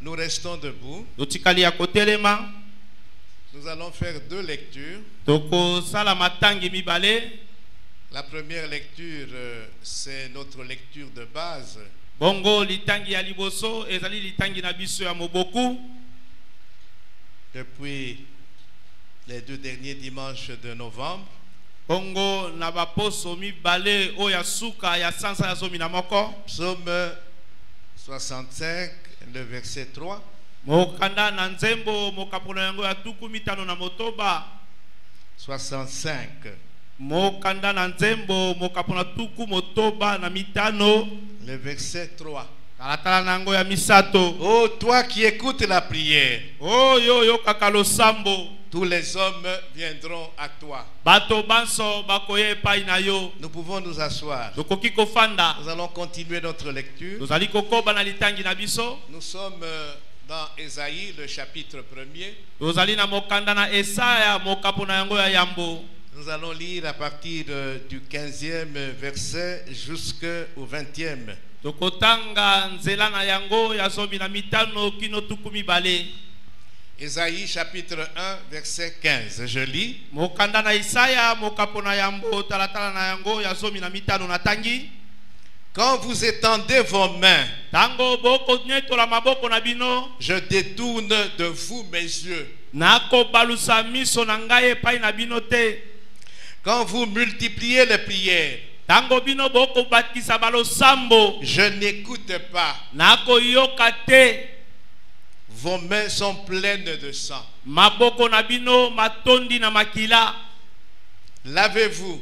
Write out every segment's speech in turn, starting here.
Nous restons debout. Nous allons faire deux lectures. La première lecture, c'est notre lecture de base. Depuis les 2 derniers dimanches de novembre. Psaume 65, le verset 3. 65. Le verset 3. Oh, toi qui écoutes la prière, tous les hommes viendront à toi. Nous pouvons nous asseoir. Nous allons continuer notre lecture. Nous sommes dans Ésaïe, le chapitre 1er. Nous allons lire à partir du 15e verset jusqu'au 20e. Ésaïe chapitre 1 verset 15. Je lis. Quand vous étendez vos mains, je détourne de vous mes yeux. Quand vous multipliez les prières, je n'écoute pas. Vos mains sont pleines de sang. Lavez-vous.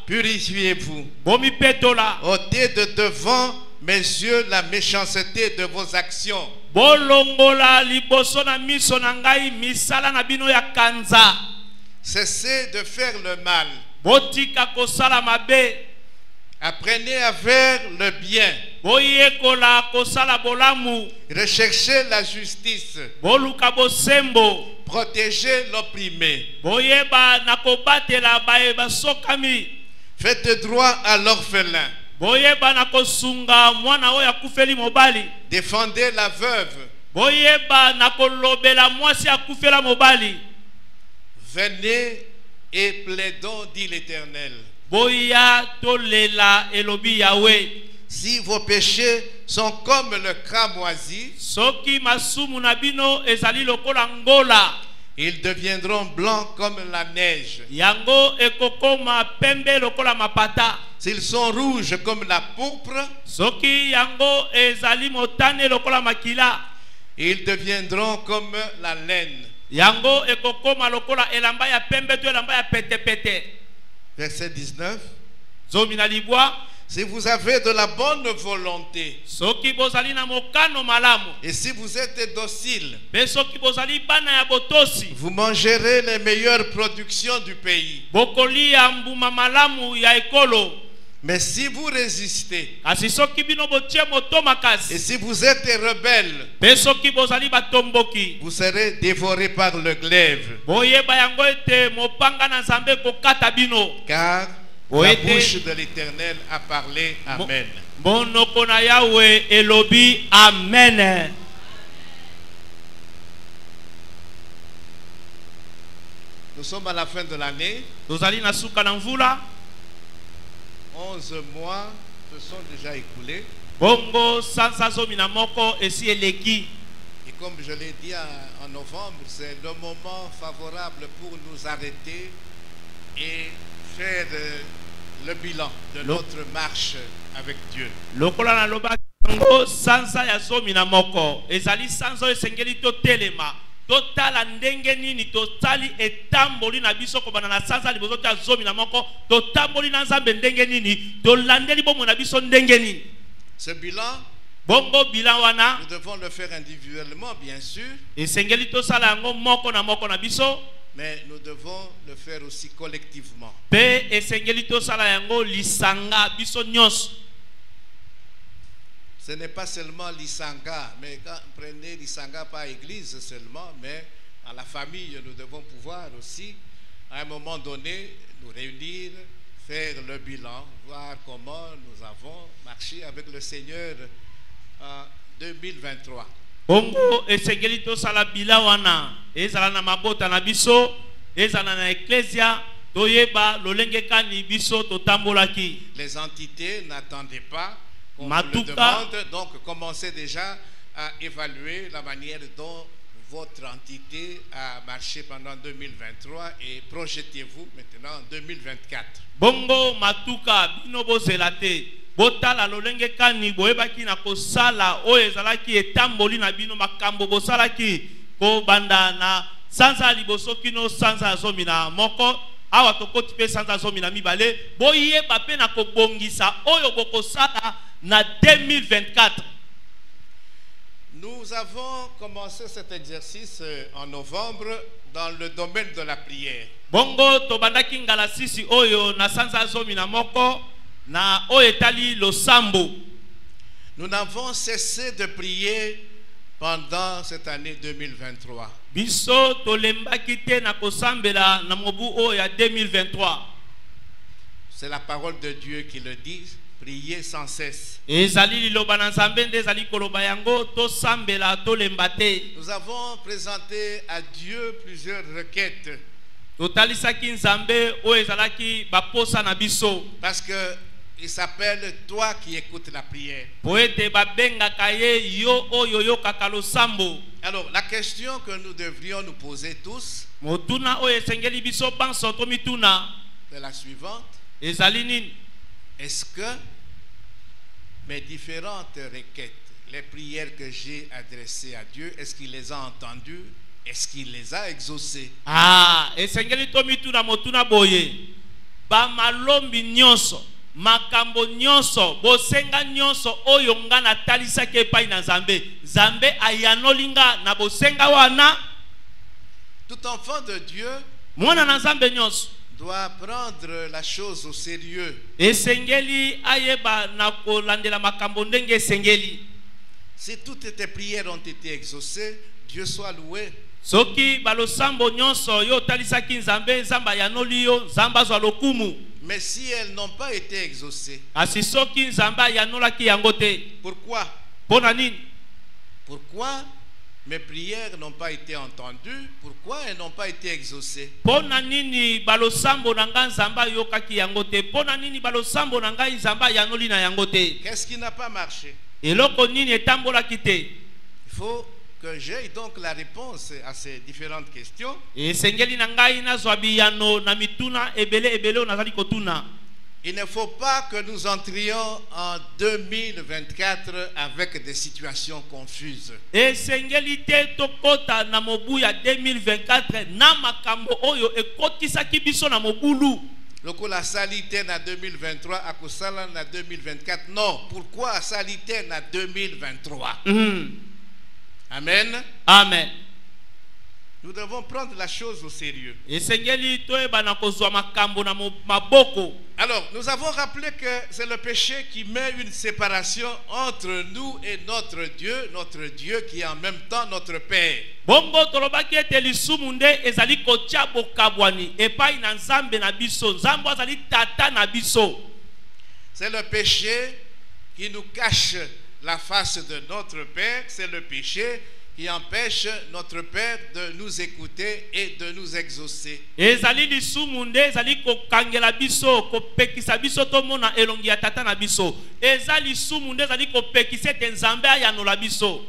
Purifiez-vous. Ôtez de devant mes yeux la méchanceté de vos actions. Cessez de faire le mal. Apprenez à faire le bien. Recherchez la justice. Protégez l'opprimé. Faites droit à l'orphelin. Défendez la veuve. Venez et plaidons, dit l'Éternel. Si vos péchés sont comme le cramoisi, ils deviendront blancs comme la neige. S'ils sont rouges comme la pourpre, ils deviendront comme la laine. Verset 19. Si vous avez de la bonne volonté et si vous êtes docile, vous mangerez les meilleures productions du pays. Mais si vous résistez et si vous êtes rebelle, vous serez dévorés par le glaive. Car la bouche de l'Éternel a parlé. Amen. Amen. Nous sommes à la fin de l'année. 11 mois se sont déjà écoulés. Et comme je l'ai dit en novembre, c'est le moment favorable pour nous arrêter et faire le bilan de notre marche avec Dieu. Totala ndenge nini totali etamboli na biso ko bana na sanza libozo ta zomi na moko totamboli na nzambe ndenge nini tolandeli bomo na biso ndenge nini. Ce bilan, bongo bilan wana nous devons le faire individuellement, bien sûr, esengeli tosala yango moko na biso, mais nous devons le faire aussi collectivement. Pe esengeli tosala yango lisanga biso nyos. Ce n'est pas seulement l'Isanga, mais quand vous prenez l'Isanga par église seulement, mais à la famille, nous devons pouvoir aussi, à un moment donné, nous réunir, faire le bilan, voir comment nous avons marché avec le Seigneur 2023. Bongo esengeli tosala bila wana ezala na mabota na biso ezala na ecclesia toyeba lolenge kani biso totambolaki. Les entités n'attendaient pas qu'on vous le Matuka. demande, donc commencez déjà à évaluer la manière dont votre entité a marché pendant 2023 et projetez-vous maintenant en 2024. Bongo matuka bino bozela te botala lolenge kani boyebaki na kosala oyo ezalaki etamboli na bino makambo bosalaki ko banda na sanza liboso kino sanza zomi na moko awa tokoti pe sanza zomi na mibale boyeba pe na kobongisa oyo bokosala na 2024. Nous avons commencé cet exercice en novembre dans le domaine de la prière. Bongo tobandaki ngala sisi oyo na sanza zomi na moko na oyo etali losambo. Nous n'avons cessé de prier pendant cette année 2023. Biso tolembaki te na kosambela na mobu oyo ya 2023. C'est la parole de Dieu qui le dit, priez sans cesse. Ezali liloba na Nzambe nde ezali koloba yango tosambela tolemba te. Nous avons présenté à Dieu plusieurs requêtes. Totalisaki Nzambe oyo ezalaki baposa na biso. Parce que il s'appelle toi qui écoutes la prière. Po ete babengaka ye yo oyo yokaka losambo. Alors la question que nous devrions nous poser tous Motuna oyo esengeli biso banso tomituna est la suivante. ezali nini? Est-ce que mes différentes requêtes, les prières que j'ai adressées à Dieu, est-ce qu'il les a entendues? Est-ce qu'il les a exaucées? Ah, esengeli tomituna motuna boye. Ba malombi nyonso, makambo nyonso, bosenga nyonso oyo nga na talisaki epai na Nzambe. Nzambe ayanolinga na bosenga wana. Tout enfant de Dieu Mwana na Nzambe nyonso doit prendre la chose au sérieux. esengeli ayeba na kolandela makambo ndenge esengeli. Si toutes tes prières ont été exaucées, Dieu soit loué. Soki balosambo nyonso yo talisaki Nzambe Nzamba yanoli yo Nzamba zwa lokumu. Mais si elles n'ont pas été exaucées, Asi soki Nzamba yanolaki yango te. pourquoi? Pona nini? Pourquoi mes prières n'ont pas été entendues? Pourquoi elles n'ont pas été exaucées? Pona nini balosambo na nga Nzamba yokaki yango te? Pona nini balosambo na nga Nzamba yanoli na yango te? Qu'est-ce qui n'a pas marché? Eloko nini etambolaki te? Il faut que j'aie donc la réponse à ces différentes questions. Esengeli na ngai nazwa biyano na mituna ebele ebele nazali kotuna. Il ne faut pas que nous entrions en 2024 avec des situations confuses. Esengeli te tokota na mobu ya 2024 na makambo oyo ekotisaki biso na mobulu. Lokola salite na 2023 akosala na 2024. Non, pourquoi salite na 2023? Amen. Amen. Nous devons prendre la chose au sérieux. Esengeli toyeba na kozwa makambo na maboko. Alors, nous avons rappelé que c'est le péché qui met une séparation entre nous et notre Dieu qui est en même temps notre Père. Bongo tolobaki ete lisumu nde ezali kotia bokabwani epai na Nzambe na biso. Nzambe azali tata na biso. C'est le péché qui nous cache la face de notre Père. C'est le péché qui empêche notre Père de nous écouter et de nous exaucer. Ezali lisumu nde ezali kokangela biso kopekisa biso tomona elongi ya tata na biso. Ezali lisumu nde ezali kopekisa ete Nzambe ayanola biso.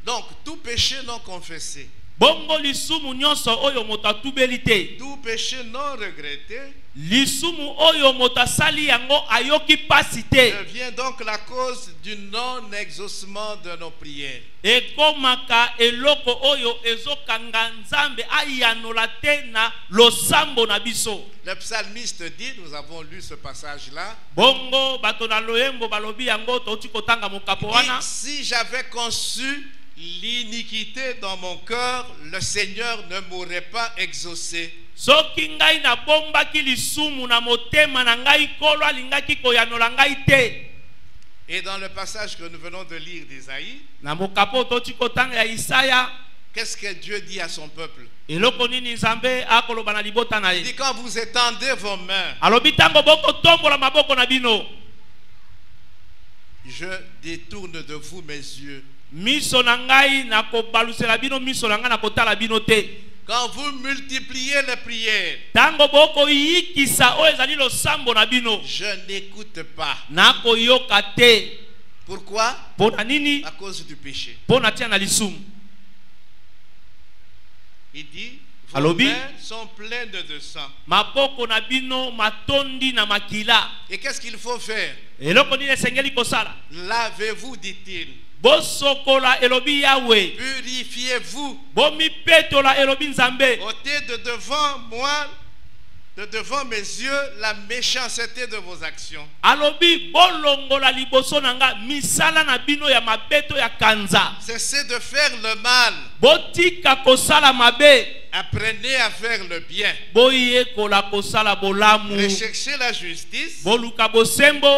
Donc tout péché non confessé, Bongo lisumu nyonso oyo moto atubeli te. tout péché non regretté Lisumu oyo moto asali yango ayoki pasi te. devient donc la cause du non-exaucement de nos prières. Ekomaka eloko oyo ezokanga Nzambe ayanola te na losambo na biso. Le psalmiste dit, nous avons lu ce passage-là, Bongo bato na loyembo balobi yango toti kotanga mokapo il wana. dit, si j'avais conçu l'iniquité dans mon cœur, le Seigneur ne m'aurait pas exaucé. Soki ngai na bombaki lisumu na motema na ngai kolo alingaki koyanola ngai te. Et dans le passage que nous venons de lire d'Ésaïe, Na mokapo toti kotanga ya Isaya. qu'est-ce que Dieu dit à son peuple? Eloko nini Nzambe akoloba na libota na Il ye. dit, quand vous étendez vos mains, Alobi tango boko tombola maboko na bino. je détourne de vous mes yeux. Miso na ngai na kobalusela bino miso na ngai na kotala bino te. Quand vous multipliez les prières, Tango boko yikisa o ezali lo sambo na bino. je n'écoute pas. Na koyoka te. Pourquoi? Pona nini? À cause du péché. Pona tia na lisumu. Il dit, vos Alobi? mains sont pleines de sang. Mapoko na bino matondi na makila. Et qu'est-ce qu'il faut faire? Eloko nini esengeli kosala? Lavez-vous, dit-il. Bosokola elobi Yahweh. Purifiez-vous. Bomi petola elobi Nzambe. ôtez de devant moi, de devant mes yeux, la méchanceté de vos actions. Alobi bolongola liboso nanga misala na bino ya mabeto ya kanza. Cessez de faire le mal. Botika kosala mabe. Apprenez à faire le bien. Boye kola kosala bolamu. Recherchez la justice. Boluka bosembo.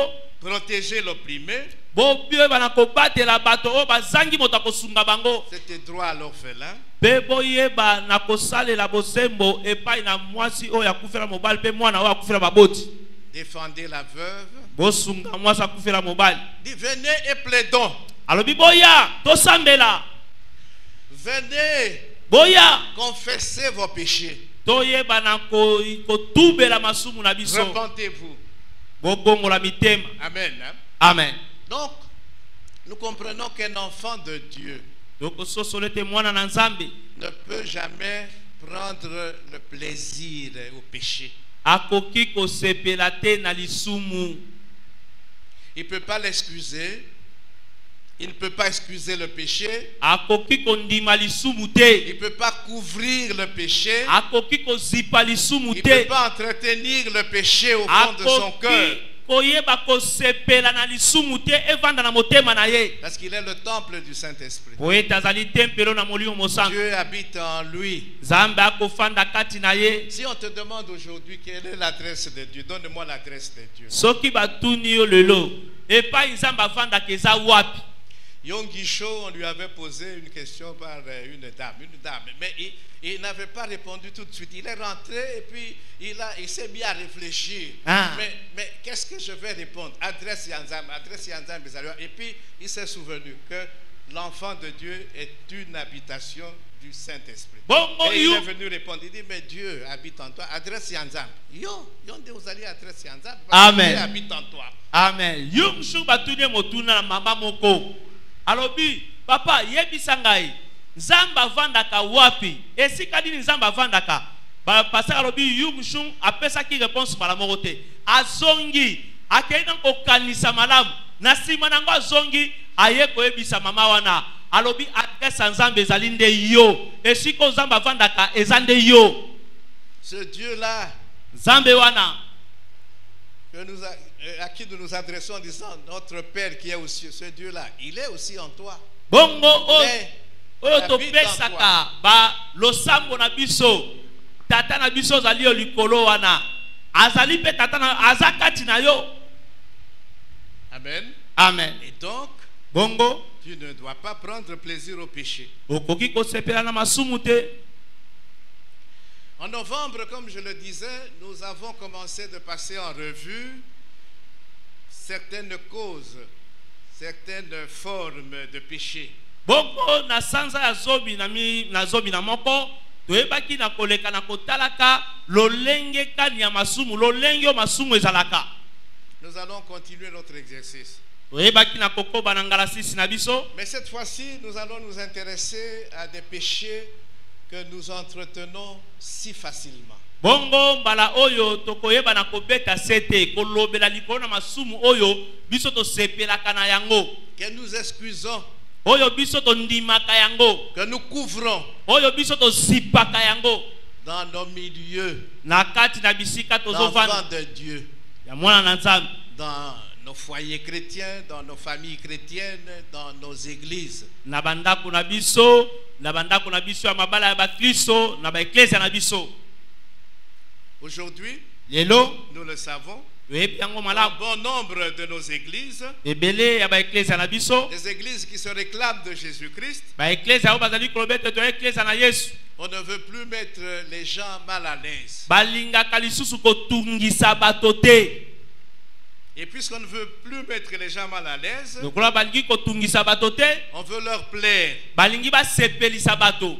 Protégez l'opprimé. Bobie bana kobatela bato o bazangi moto kosunga bango. C'était droit à l'orphelin. Pe boye ba na kosalela bosembo epai na mwasi o ya kufela mobali pe mwana o ya kufela baboti. Défendez la veuve. Bosunga mwasa kufela mobali. Dit venez et plaidons. Alobi boya tosambela. Venez. Boya Confessez vos péchés. toye bana ko tubela masumu na biso. Repentez-vous. Bobongola mitema. Amen. Hein? Amen. Donc, nous comprenons qu'un enfant de Dieu Donc sosolete mwana na Nzambe ne peut jamais prendre le plaisir au péché. akoki kosepela te na lisumu. Il ne peut pas l'excuser. Il ne peut pas excuser le péché. Akoki kondima lisumu te. Il ne peut pas couvrir le péché. Akoki kozipa lisumu Il ne te. peut pas entretenir le péché au fond de son cœur. Koyeba kosepela na lisumu te evanda na motema na ye. Parce qu'il est le temple du Saint-Esprit. Poeta azali tempelo na molimo mosantu. Dieu habite en lui. Nzambe akofanda kati na ye. Si on te demande aujourd'hui quelle est l'adresse de Dieu, donne-moi l'adresse de Dieu. Soki batuni yo lelo epai Nzambe avanda keza wapi? Yonggi Cho, on lui avait posé une question par une dame, mais il n'avait pas répondu tout de suite. Il est rentré et puis il s'est mis à réfléchir. Ah. Mais qu'est-ce que je vais répondre? Adresse Yanzam. Et puis il s'est souvenu que l'enfant de Dieu est une habitation du Saint-Esprit. Et il est venu répondre, il dit, mais Dieu habite en toi. Adresse Yanzam. Yonde vous allez adresse Yanzam. Amen. Dieu habite en toi. Amen. Yung shu batuni motuna na mama moko. Alobi, papa, yebisa ngai. Nzamba vandaka wapi? Esika dini nzamba vandaka? Pasteur alobi yung shung apesa ki réponse bala moko te. Azongi, akena kokanisa malamu. Na sima nango azongi, aye koyebisa mama wana. Alobi adresse nzambe ezali nde yo. Esiko nzamba vandaka ezande yo. Ce Dieu-là, Nzambe wana à qui nous nous adressons en disant notre Père qui est aux cieux, ce Dieu-là, il est aussi en toi. bongo oyo habite topesaka ba losambo na biso tata na biso azali yo likolo wana azali pe tata na azakati na yo. Amen. Amen. Et donc, Bongo tu ne dois pas prendre plaisir au péché. okoki kosepela na masumu te. En novembre, comme je le disais, nous avons commencé de passer en revue certaines causes, certaines formes de péché. Bongo na sanza ya zobi na zobi na moko toyebaki na koleka na kotalaka lolenge kani ya masumu lolenge yo masumu ezalaka. Nous allons continuer notre exercice. Toyebaki na kokoba na ngala sisi na biso. Mais cette fois-ci, nous allons nous intéresser à des péchés que nous entretenons si facilement. Bongo mbala oyo tokoyeba na kobeta sete kolobela likolo na masumu oyo biso to sepelaka na yango. Que nous excusons, Oyo biso to ndimaka yango. que nous couvrons Oyo biso to sipaka yango. dans nos milieux Na kati na bisika d'enfants tozovanda de Dieu, ya mwana na Nzambe. dans nos foyers chrétiens, dans nos familles chrétiennes, dans nos églises. Na bandako na biso ya mabala ya bakristo na ba eklesia na biso. Aujourd'hui, Lelo nous le savons, toyebi yango un malamu. bon nombre de nos églises, Ebele ya ba eklesia na biso, des églises qui se réclament de Jésus-Christ, ba eklesia oyo bazali kolobete to eklesia na Yesu. on ne veut plus mettre les gens mal à l'aise. Balingaka lisusu kotungisa bato te. Et puisqu'on ne veut plus mettre les gens mal à l'aise, lokola balingi kotungisa bato te, on veut leur plaire balingi basepelisa bato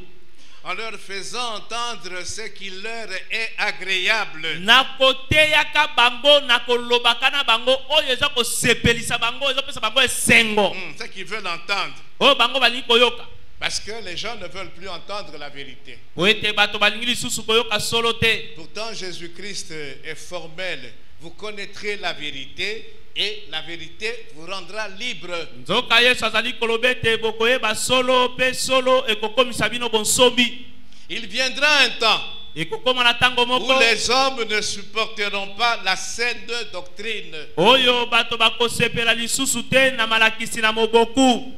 en leur faisant entendre ce qui leur est agréable. nakoteyaka bango nakolobaka na bango oyo eza kosepelisa bango ezopesa bango esengo Ce qu'ils veulent entendre. oyo bango balingi koyoka Parce que les gens ne veulent plus entendre la vérité. po ete bato balingi lisusu koyoka solo te. Pourtant, Jésus-Christ est formel. Vous connaîtrez la vérité et la vérité vous rendra libre. Nzoka Yesu azali koloba ete bokoyeba solo pe solo ekokomisa bino bonsomi. Il viendra un temps Ekokoma na tango où moko les hommes ne supporteront pas la saine doctrine. oyo bato bakosepela lisusu te na malakisi na moboku.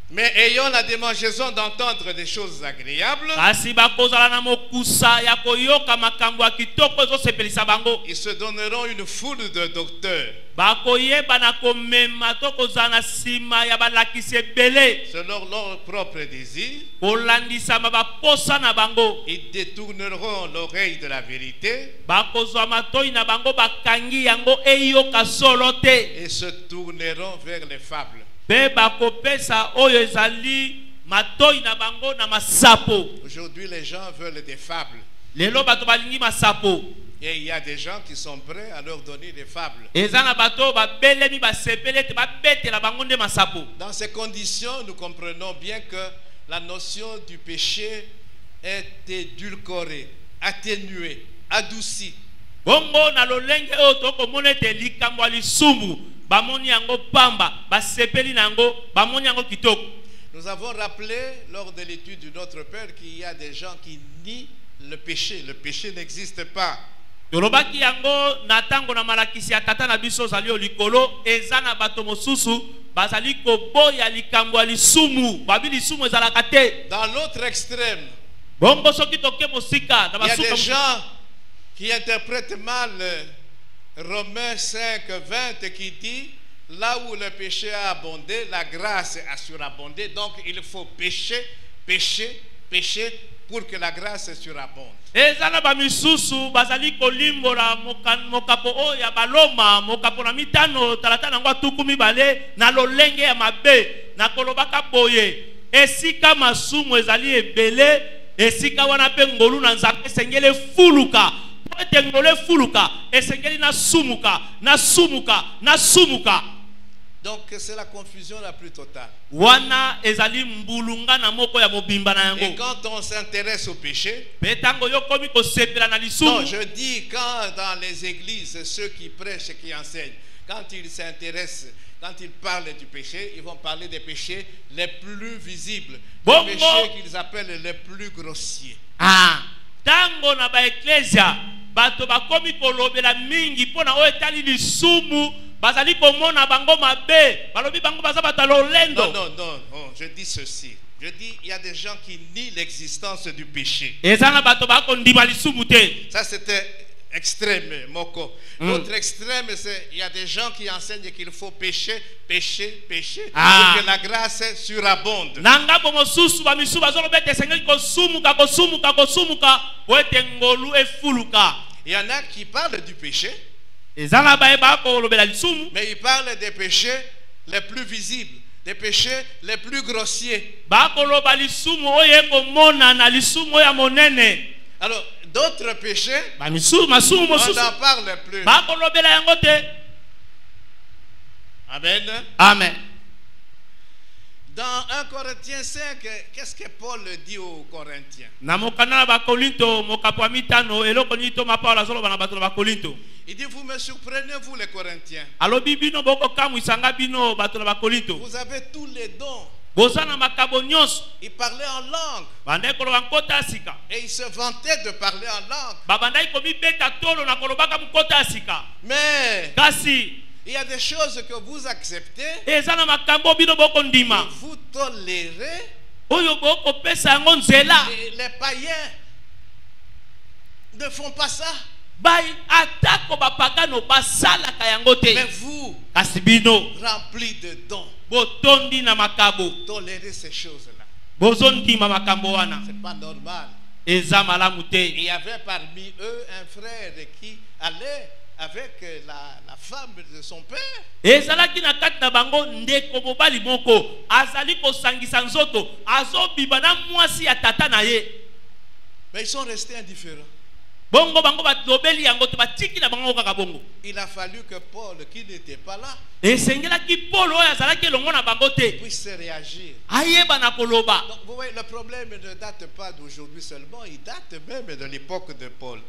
Mais ayant la démangeaison d'entendre des choses agréables, Kasi bakozala na mokusa ya koyoka makambo ya kitoko ezosepelisa bango. ils se donneront une foule de docteurs Bakoyeba na komema to kozala na nsima ya balakisi ebele selon leur propre désir. kolandisama baposa na bango. Ils détourneront l'oreille de la vérité Bakozwa matoi na bango bakangi yango eyoka solo te. et se tourneront vers les fables. Pe bakopesa oyo ezali matoi na bango na masapo. Aujourd'hui, les gens veulent des fables. Lelo bato balingi masapo. Et il y a des gens qui sont prêts à leur donner des fables. Eza na bato babelemi basepele te babetela bango nde masapo. Dans ces conditions, nous comprenons bien que la notion du péché est édulcorée, atténuée, adoucie. Bongo na lolenge oyo tokomona ete likambo ya lisumu bamoni yango pamba basepeli nango bamoni yango kitoko. Nous avons rappelé lors de l'étude de notre Père qu'il y a des gens qui nient le péché. Le péché n'existe pas. Tolobaki yango na tango na malakisi ya tata na biso zali o likolo eza na bato mosusu bazali koboya likambo ya lisumu babi lisumu ezalaka te. Dans l'autre extrême, Bongo soki toke mosika na il y a des basuka gens qui interprètent mal Romains 5, 20 qui dit là où le péché a abondé, la grâce a surabondé. Donc il faut pécher, pécher, pécher pour que la grâce surabonde. ezala bamisusu bazali kolimbola mokapo oyo ya baloma mokapo na mitano talata nango atuku mibale na lolenge ya mabe na kolobaka boye esika masumu ezali ebele esika wana pe ngolu na nzambe esengeli fuluka po ete ngolu efuluka esengeli na sumuka na sumuka na sumuka. Donc c'est la confusion la plus totale. Wana ezali mbulunga na moko ya mobimba na yango. Et quand on s'intéresse au péché, Petango yo komi ko sepela na non, lisumu. je dis quand dans les églises, ceux qui prêchent et qui enseignent, quand ils s'intéressent, quand ils parlent du péché, ils vont parler des péchés les plus visibles, Bongo. des péchés qu'ils appellent les plus grossiers. Ah, tango na ba ecclesia bato bakomi kolobela mingi pona o etali lisumu bazali komona bango mabe balobi bango baza batalolendo. Non, non, non, non, je dis ceci. Je dis, il y a des gens qui nient l'existence du péché. Ezana bato bakondima lisumu te. Ça, c'était extrême, Moko. L'autre extrême, c'est il y a des gens qui enseignent qu'il faut pécher, pécher, pécher, pour que la grâce surabonde. Nanga bomo susu ba misu bazolo bete sengeli kosumuka kosumuka kosumuka wete ngolu efuluka. Il y en a qui parlent du péché, Ezana ba eba ko lobela lisumu. mais ils parlent des péchés les plus visibles, des péchés les plus grossiers. Bakoloba lisumu oye komona na lisumu ya monene. Alors, d'autres péchés, Ba misu masumu on mosusu n'en parle plus. bakolobela yango te. Amen. Amen. Dans 1 Corinthiens 5, qu'est-ce que Paul dit aux Corinthiens? Na mokana ba Korinto mokapo ya mitano eloko nito mapaola zolo bana bato ba Korinto. Il dit, vous me surprenez, vous les Corinthiens. Alobi bino boko kamwisanga bino bato ba Korinto. Vous avez tous les dons. Bozana makabo nyonso. Il parlait en langue. Bandai koloba nkota asika. Et il se vantait de parler en langue. Babandai komi beta tolo na kolobaka mkota asika. Mais Kasi il y a des choses que vous acceptez, ezana makambo bino boko ndima. que vous tolérez. Oyo boko pesa yango nzela. Et les païens ne font pas ça. Bai atako bapagano basalaka yango te. Mais vous, Kasi bino remplis de dons, botondi na makabo. tolérez ces choses-là. Bozondima makambo wana. C'est pas normal. Eza malamu te. Il y avait parmi eux un frère qui allait avec la femme de son père. ezalaki na kati na bango ndeko mobali moko azali kosangisa nzoto azobiba na mwasi ya tata na ye. Mais ils sont restés indifférents. Bongo bango batobeli yango te batiki na bango kaka bongo. Il a fallu que Paul, qui n'était pas là, esengelaki Paul oyo azalaki elongo na bango te puisse réagir. ayeba na koloba. Donc, vous voyez, le problème ne date pas d'aujourd'hui seulement, il date même de l'époque de Paul.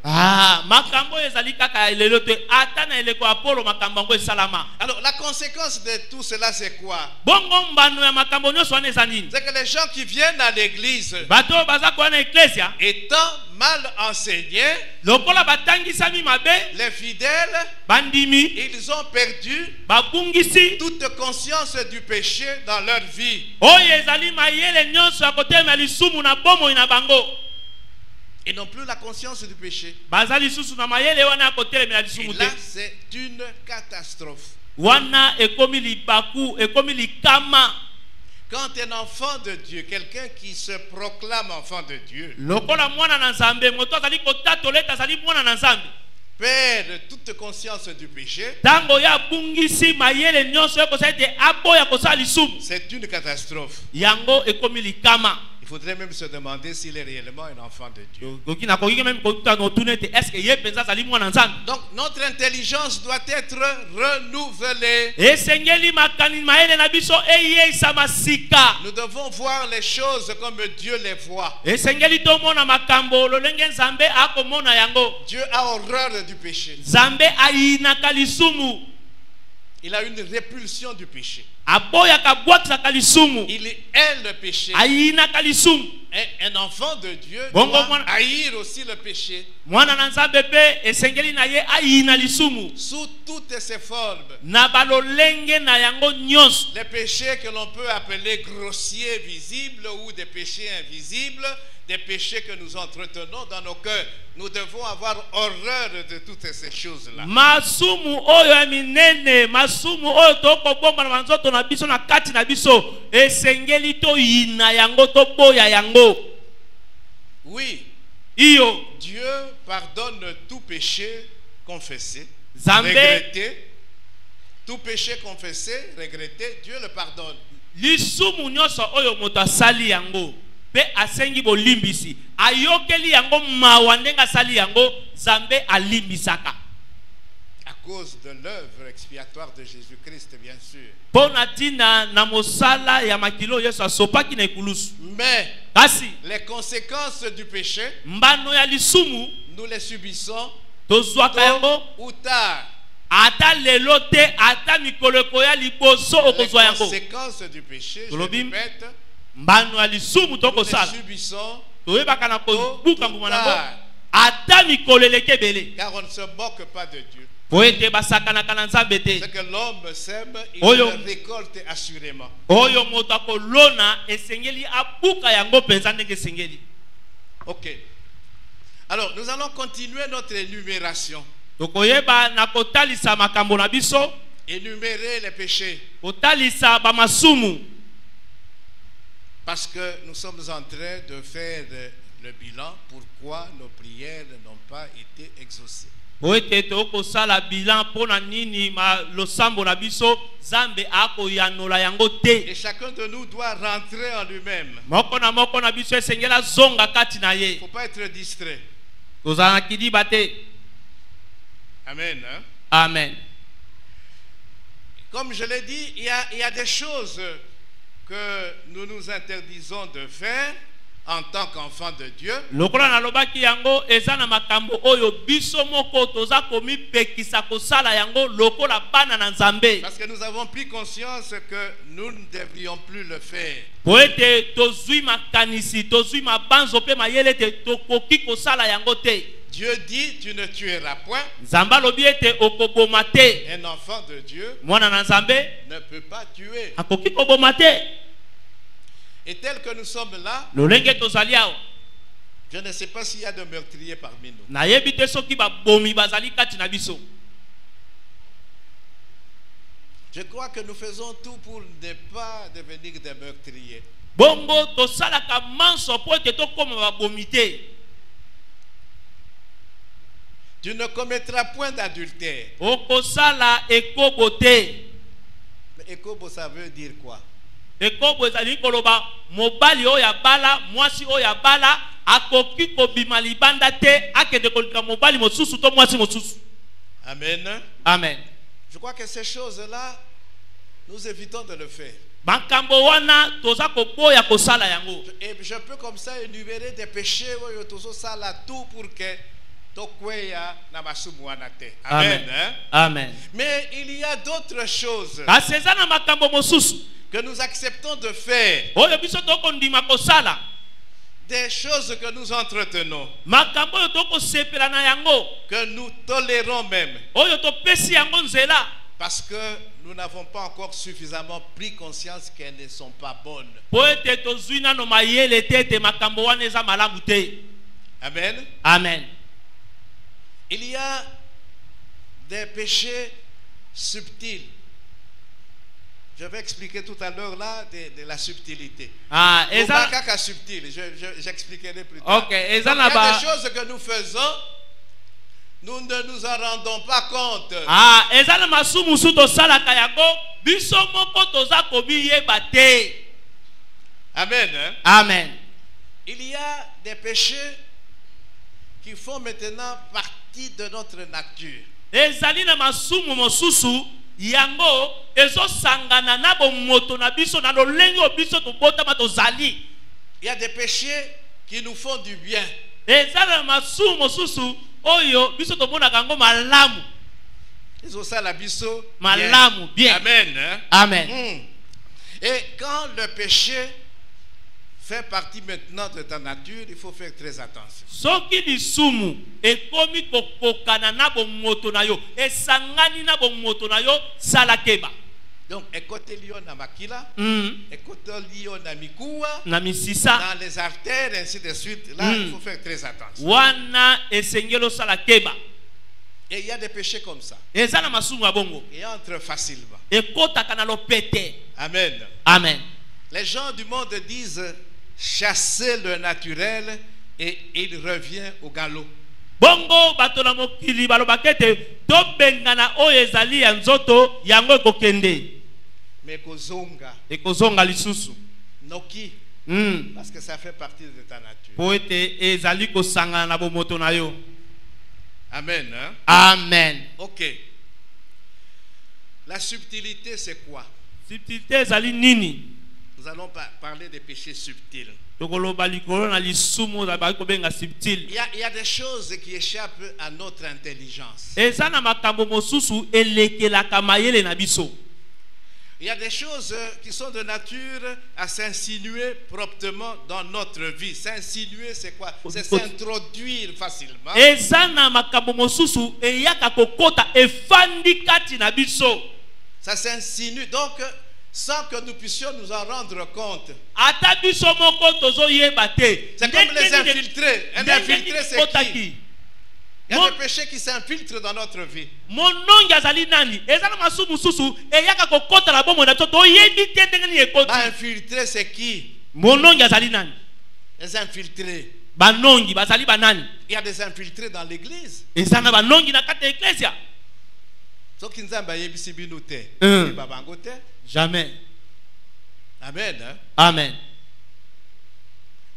Makambo ezali kaka lelo te ata na eleko ya Paul makambo yango esalama. Alors, la conséquence de tout cela, c'est quoi? Bongo mbano ya makambo nyonso wana eza nini? C'est que les gens qui viennent à l'église, Bato baza kwa na eklesia étant mal enseignés, lokola batangisami mabe les fidèles, bandimi ils ont perdu babungisi toute conscience du péché dans leur vie. oyo ezali mayele nyonso ya kotema lisumu na bomoi na bango. Ils n'ont plus la conscience du péché. Baza lisusu na mayele wana ya kotelemela Et lisumu te. là, c'est une catastrophe. Wana ekomi libaku ekomi likama. Quand un enfant de Dieu, quelqu'un qui se proclame enfant de Dieu, Lokola mwana na nzambe moto azali kotatoleta azali mwana na nzambe perd toute conscience du péché, tango ya bungisi mayele nyonso ekosala ete aboya kosala lisumu c'est une catastrophe. yango ekomi likama. Il faudrait même se demander s'il est réellement un enfant de Dieu. Koki na koki même kotuta no tunete est-ce que ye penza azali mwana nzambe. Donc notre intelligence doit être renouvelée. Esengeli makani mayele na biso eyesa masika. Nous devons voir les choses comme Dieu les voit. Esengeli tomona makambo lolenge nzambe akomona yango. Dieu a horreur du péché. Nzambe ayinaka lisumu. Il a une répulsion du péché. Aboyaka bwakisaka lisumu. Il hait le péché. Ayinaka lisumu. Et un enfant de Dieu Bongo doit mwana- haïr aussi le péché Mwana na nzambe pe esengeli na ye ayina lisumu. sous toutes ses formes. Na balolenge na yango nyonso. Les péchés que l'on peut appeler grossiers, visibles ou des péchés invisibles, des péchés que nous entretenons dans nos cœurs. Nous devons avoir horreur de toutes ces choses-là. Masumu oyo ya minene, masumu oyo tokobomba na manzoto na biso na kati na biso, esengeli to yina yango to boya yango. Oui, Iyo Dieu pardonne tout péché confessé, Zambé. regretté. Tout péché confessé, regretté, Dieu le pardonne. lisumu nyonso oyo moto asali yango pe asengi bolimbisi ayokeli yango mawa ndenge asali yango Nzambe alimbisaka À cause de l'œuvre expiatoire de Jésus-Christ, bien sûr. pona tina na mosala ya makilo Yesu asopaki na ekulusu. Mais Kasi les conséquences du péché, mbano ya lisumu nous les subissons tozwaka tôt yango ou tard. ata lelo te ata mikolo ekoya liboso Les okozwa yango. conséquences du péché, je Tolobim. répète, Mbano ya lisumu nous les tokosala subissons toyebaka na kobuka mbuma nango tard. ata mikolo eleki ebele car on ne se moque pas de Dieu. po ete basakanaka na Nzambe te. Ce que l'homme sème, il Oyo. le récolte assurément. Oyo moto akolona esengeli abuka yango penza ndenge esengeli. Ok. Alors, nous allons continuer notre énumération. Tokoyeba na kotalisa makambo na biso, Énumérer les péchés. kotalisa bamasumu. Parce que nous sommes en train de faire le bilan. Pourquoi nos prières n'ont pas été exaucées. Po ete tokosala bilan pona nini losambo na biso Nzambe akoyanola yango te. Et chacun de nous doit rentrer en lui-même. Moko na biso esengela zonga kati na Il ne ye. faut pas être distrait. Kozala na kidiba te. Amen. Hein? Amen. Comme je l'ai dit, il y a des choses que nous nous interdisons de faire en tant qu'enfants de Dieu. Lokola na lobaki yango eza na makambo oyo biso moko toza komi pekisa kosala yango lokola bana na Nzambe. Parce que nous avons pris conscience que nous ne devrions plus le faire. Po ete tozwi makanisi tozwi mabanzo pe mayele te tokoki kosala yango te. Dieu dit, tu ne tueras point. Nzambe alobi ete okoboma te. Un enfant de Dieu Mwana na Nzambe ne peut pas tuer. akoki koboma te. Et tel que nous sommes là, Lolenge tozali awa. je ne sais pas s'il y a de meurtriers parmi nous. Nayebi te soki babomi bazali kati na biso. Je crois que nous faisons tout pour ne pas devenir des meurtriers. Bongo tosalaka manso po ete tokoma babomi te. Tu ne commettras point d'adultère. okosala ekobo te. Mais ekobo, ça veut dire quoi? Ekobo ezali koloba mobali oyo abala mwasi oyo abala akoki kobima libanda te akende kolika mobali mosusu to mwasi mosusu. Amen. Amen. Je crois que ces choses-là, nous évitons de le faire. Makambo wana toza koboya kosala yango. Et je peux comme ça énumérer des péchés oyo tozo sala tout pour que tokweya na masumu wana te. Amen. Hein? Amen. Mais il y a d'autres choses Kasi eza na makambo mosusu que nous acceptons de faire, oyo biso tokondima kosala, des choses que nous entretenons, makambo oyo tokosepela na yango, que nous tolérons même, oyo topesi yango nzela, parce que nous n'avons pas encore suffisamment pris conscience qu'elles ne sont pas bonnes. po ete tozwi nano mayele te ete makambo wana eza malamu te. Amen. Amen. Il y a des péchés subtils. Je vais expliquer tout à l'heure là de la subtilité. Ah, eza Kaka subtil, j'expliquerai plus tard. OK, Donc, eza il y na a ba des choses que nous faisons, nous ne nous en rendons pas compte. Ah, eza na masumu su tosalaka yango biso moko toza kobiyeba te. Amen. Hein? Amen. Il y a des péchés qui font maintenant partie de notre nature. Ezali na masumu mosusu yango ezosangana na bomoto na biso na lolenge o biso tobotama tozali. Il y a des péchés qui nous font du bien. Ezali na masumu mosusu oyo biso tomonaka yango malamu. Ezosala biso Malamu bien. Amen. Hein? Amen. Et quand le péché fait partie maintenant de ta nature, il faut faire très attention. Soki lisumu ekomi kokokana na bomoto na yo esangani na bomoto na yo salakeba. Donc, écoute lion na makila, écoute lion na mikuwa, na misisa dans les artères, ainsi de suite. Là, il faut faire très attention. wana esengelo salakeba. Et il y a des péchés comme ça. Eza na masumu ya bongo Et entre facilement. ekotaka na lopete. Amen. Amen. Les gens du monde disent chasser le naturel et il revient au galop. Bongo bato na mokili balobaka ete tobengana oyo ezali ya nzoto yango ekokende Mais kozonga, ekozonga lisusu. noki, parce que ça fait partie de ta nature. Po ete ezali kosangana na bomoto na yo. Amen. Hein? Amen. Ok. La subtilité, c'est quoi? Subtilité ezali nini? Nous allons parler des péchés subtils. Tokoloba likolo na lisumu za ba kobenga subtil. Il y a des choses qui échappent à notre intelligence. Eza na makambo mosusu elekelaka mayele na biso. Il y a des choses qui sont de nature à s'insinuer proprement dans notre vie. S'insinuer, c'est quoi? C'est s'introduire facilement. Eza na makambo mosusu eyaka kokota efandi kati na biso. Ça s'insinue donc sans que nous puissions nous en rendre compte. Ata biso moko tozoyeba te. C'est comme les infiltrés. Un infiltré, c'est qui? Il y a des péchés qui s'infiltrent dans notre vie. Monongi azali nani? Eza na masumu susu eyaka kokota na bomo na to toyebi te ndenge ni ekoti. Infiltré, c'est qui? Monongi azali nani? Les infiltrés. Banongi bazali banani? Il y a des infiltrés dans l'église. Eza na banongi na kati ya eklesia. Soki nzambe ayebisi bino te, babango te. Jamais. Amen. Hein? Amen.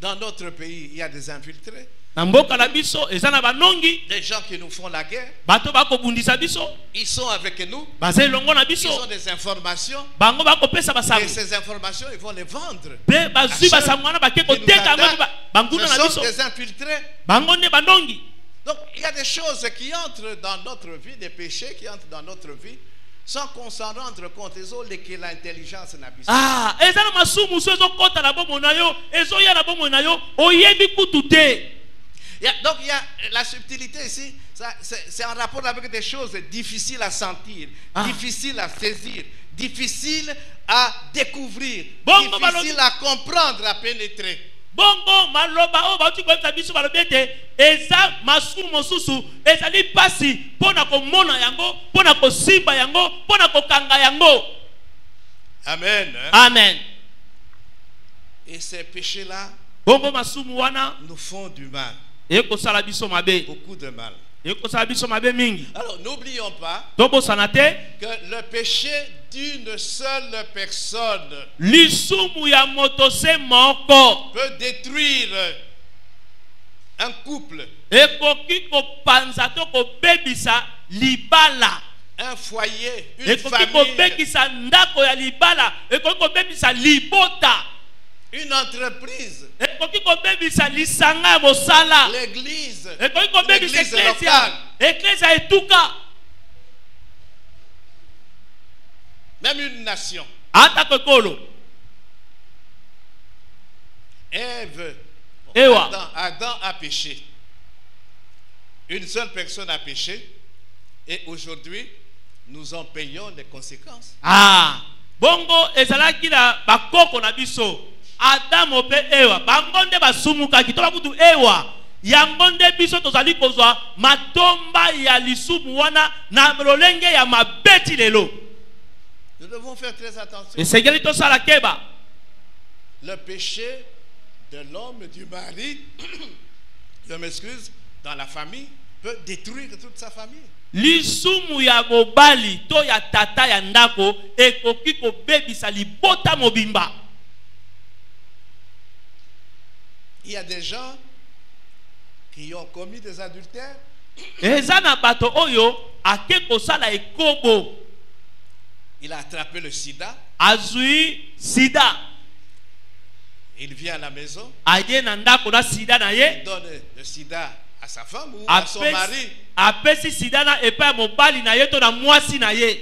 Dans notre pays, il y a des infiltrés. Na mboka na biso eza na banongi. Des gens qui nous font la guerre. Bato bakobundisa biso. Ils sont avec nous. Bazali longo na biso. Ils ont des informations. Bango bakopesa basango. Et ces informations, ils vont les vendre. Pe bazui basango wana bakeko teka ngo banguna na biso. Ce sont des infiltrés. Bango ne banongi. Donc, il y a des choses qui entrent dans notre vie, des péchés qui entrent dans notre vie, sans qu'on s'en rende compte. Ils ont l'intelligence n'a pas. Ah, eza na masumu so ezo kota na bomo na yo, ezo ya na bomo na yo, oyebi kutu te. Donc, il y a la subtilité ici, c'est en rapport avec des choses difficiles à sentir, difficiles à saisir, difficiles à découvrir, difficiles à comprendre, à pénétrer. Bongo maloba o bauti kweta biso balobete eza masumu mosusu ezali pasi pona komona yango pona kosimba yango pona kokanga yango. Amen. Amen. Et ces péchés là bongo masumu wana nous font du mal. Eko sala biso mabe. Beaucoup de mal. Alors n'oublions pas que le péché d'une seule personne peut détruire un couple, un foyer, une famille, une entreprise, l'église locale, même une nation. Adam a péché. Une seule personne a péché. Et aujourd'hui, nous en payons les conséquences. Bongo ezalaki na bakoko na biso. Adam pe ewa. Bangonde basumuka kitoba kutu ewa. Yangonde biso tozali kozwa matomba ya lisumu wana na lolenge ya mabeti lelo. Nous devons faire très attention. Le péché de l'homme, du mari, je m'excuse, dans la famille, peut détruire toute sa famille. Lisumu ya mobali to ya tata ya ndako ekoki ko bebisa libota mobimba. Il y a des gens qui ont commis des adultères. Ezana bato oyo akeko sala ekobo. Il a attrapé le sida. Azui sida. Il vient à la maison. Aye na ndako na sida na ye. Il donne le sida à sa femme ou à son mari. Apesi sida na epa mobali na ye to na mwasi na ye.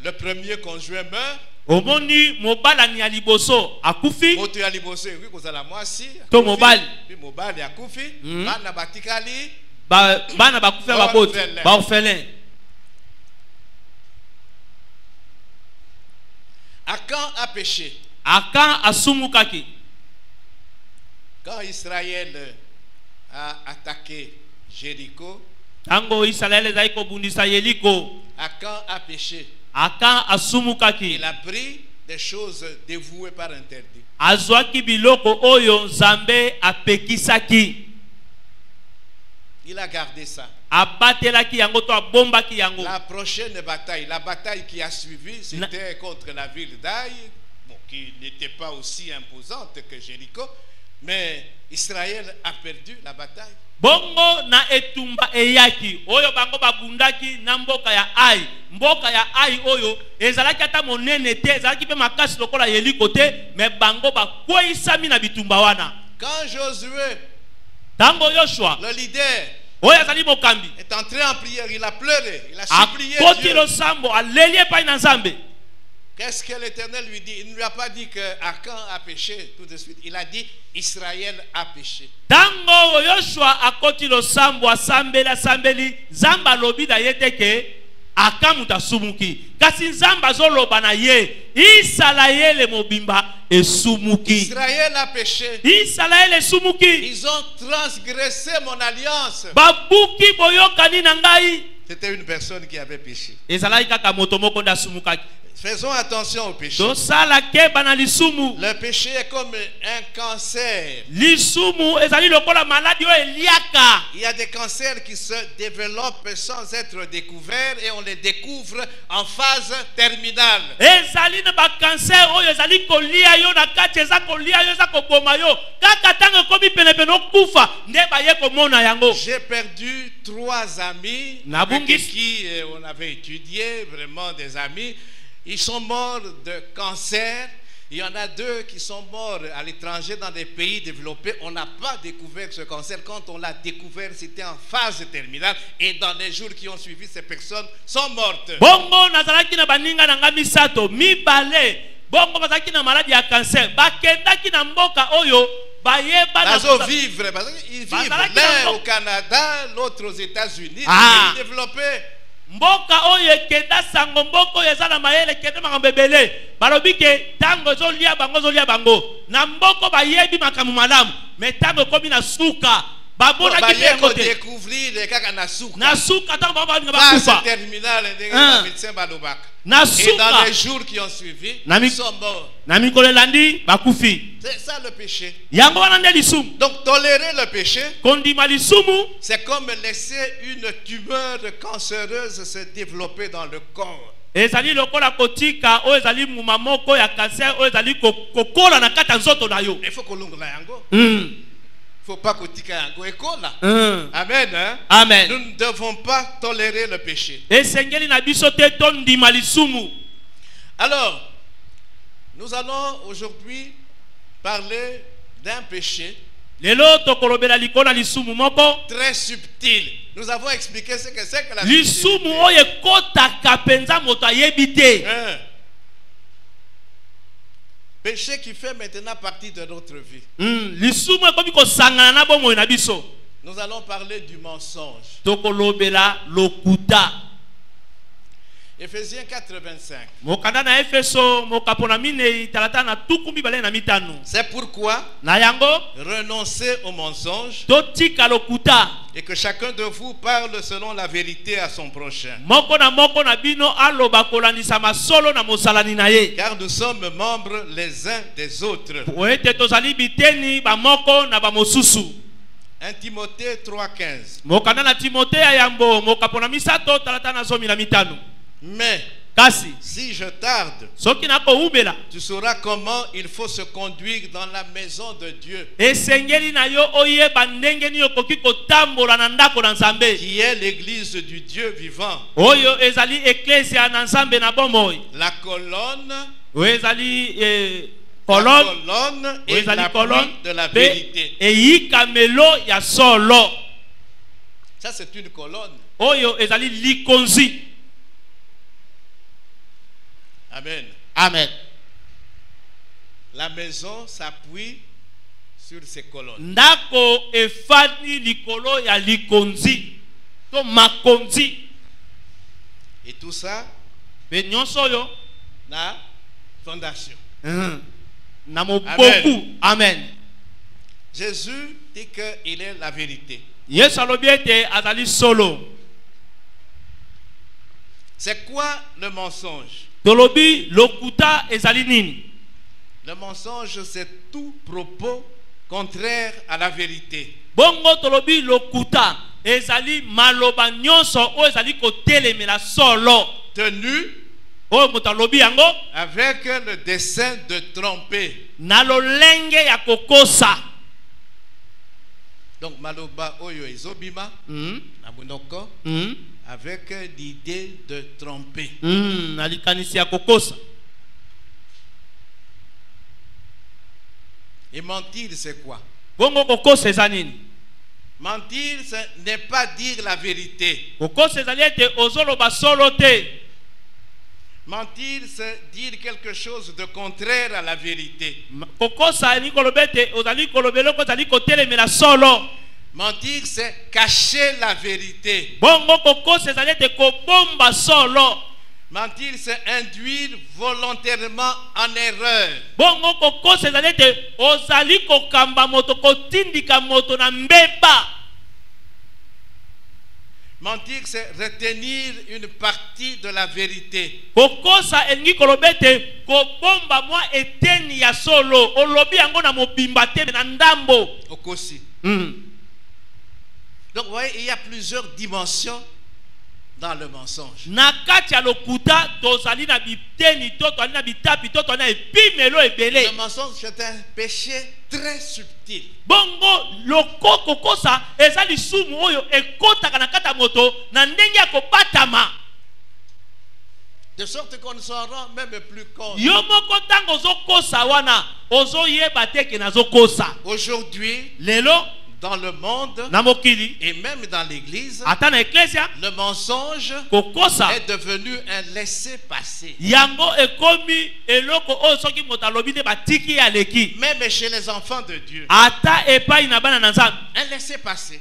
Le premier conjoint meurt. Omoni mobala ni aliboso akufi. Moto ya liboso oui kozala mwasi. To mobali. Puis mobali akufi. Bana batikali. Bana bakufi baboti. Ba orphelin. Akan a péché. Akan asumukaki. Quand Israël a attaqué Jéricho, tango Israël zaiko bundisa Yeriko, Akan a péché. Akan asumukaki. Il a pris des choses dévouées par interdit. Azwaki biloko oyo Nzambe apekisaki. Il a gardé ça. La prochaine bataille, la bataille qui a suivi, c'était contre la ville d'Aï, bon, qui n'était pas aussi imposante que Jéricho, mais Israël a perdu la bataille. Bongo na etumba eyaki oyo bango babundaki na mboka ya Ai. Mboka ya Ai oyo ezalaki ata monene te, ezalaki pe makasi lokola Yeriko te, mais bango bakweisami na bitumba wana. Quand Josué, tango Yoshua, le leader, est entré en prière, il a pleuré, il a supplié Dieu. Qu'est-ce que l'Éternel lui dit? Il ne lui a pas dit que Akan a péché tout de suite. Il a dit Israël a péché. Tango Yoshua akoti lo sambo asambela sambeli zamba lobi da yeteke akamuta sumuki. Kasi zamba zoloba na ye Israël mobimba esumuki. Israël a péché. Israël esumuki. Ils ont transgressé mon alliance. Babuki boyokani na ngai. C'était une personne qui avait péché. Ezalaki kaka moto moko nda sumukaki. Faisons attention au péché. Le péché est comme un cancer. Il y a des cancers qui se développent sans être découverts et on les découvre en phase terminale. J'ai perdu 3 amis avec qui on avait étudié, vraiment des amis. Ils sont morts de cancer. Il y en a 2 qui sont morts à l'étranger dans des pays développés. On n'a pas découvert ce cancer. Quand on l'a découvert, c'était en phase terminale. Et dans les jours qui ont suivi, ces personnes sont mortes. Bongo nazalaki na baninga na ngami sato mibale. Bongo bazalaki na maladie ya cancer. Bakendaki na mboka oyo bayeba na vivre. Ils vivent l'un au Canada, l'autre aux États-Unis, pays développés. Mboka oye kenda sango mboko yezana mayele kenda makambebele balobi ke tango zolia bango na mboko bayebi makamu malamu me tango komi na suka babona ki pe côté découvrir les cas na suka na suka tant baba nga pas bakufa terminal de médecin balobaka na et suka dans les jours qui ont suivi ils sont morts. na mikolo landi bakufi C'est ça le péché. yango wana nde lisumu Donc tolérer le péché, kondima lisumu c'est comme laisser une tumeur cancéreuse se développer dans le corps. ezali lokola kotika oyo ezali muma moko ya cancer oyo ezali kokola na kata nzoto na yo. Il faut kolongola yango. Faut pas kotika yango ekola. Amen. Hein? Amen. Nous ne devons pas tolérer le péché. Esengeli na biso te tondima lisumu. Alors, nous allons aujourd'hui parler d'un péché lelo tokolobela likona lisumu moko très subtil. Nous avons expliqué ce que c'est que la lisumu oyo ekotaka penza moto ayebi te. Péché qui fait maintenant partie de notre vie. Lisumu ekomi kosangana na bomoi na biso. Nous allons parler du mensonge. Tokolobela lokuta. Éphésiens 4:25. Mokanda na Efeso mokapona mine talata na tukumbi bale na mitano. C'est pourquoi na yango renoncez au mensonge totika lokuta et que chacun de vous parle selon la vérité à son prochain. Moko na bino aloba kolandisa masolo na mosalani na ye. Car nous sommes membres les uns des autres. Oete tozali biteni ba moko na ba mosusu. 1 Timothée 3:15. Mokanda na Timothée ya yambo mokapona misato talata na zomi na mitano. Mais kasi si je tarde, soki nako ubela tu sauras comment il faut se conduire dans la maison de Dieu, esengeli na yo oyeba ndenge ni okoki kotambola na ndako na Nzambe, qui est l'église du Dieu vivant. Oyo ezali ecclesia na Nzambe na bomoi. La colonne, ezali colonne et la colonne de la vérité. Eyikamelo ya solo. Ça c'est une colonne. Oyo ezali likonzi. Amen. Amen. La maison s'appuie sur ces colonnes. Ndako efani likolo ya likonzi. To makonzi. Et tout ça, benyonsoyo na fondation. Na moboku. Amen. Jésus dit qu'il est la vérité. Yesu alobiete azali solo. C'est quoi le mensonge? Tolobi lokuta ezali nini? Le mensonge, c'est tout propos contraire à la vérité. Bongo tolobi lokuta ezali maloba nyonso o ezali kotelemela solo. Tenu o motalobi yango avec le dessein de tromper. Na lolenge ya kokosa. Donc maloba oyo ezobima na monoko avec l'idée de tromper. Et mentir, c'est quoi? Mentir, ce n'est pas dire la vérité. Mentir, c'est dire quelque chose de contraire à la vérité. Mentir, c'est cacher la vérité. Mentir, c'est induire volontairement en erreur. Mentir, c'est retenir une partie de la vérité. Okosi. Donc vous voyez, il y a plusieurs dimensions dans le mensonge. Le mensonge, c'est un péché très subtil. De sorte qu'on ne s'en rend même plus compte. Aujourd'hui, dans le monde et même dans l'église, le mensonge est devenu un laissez-passer. Même chez les enfants de Dieu, un laissez-passer.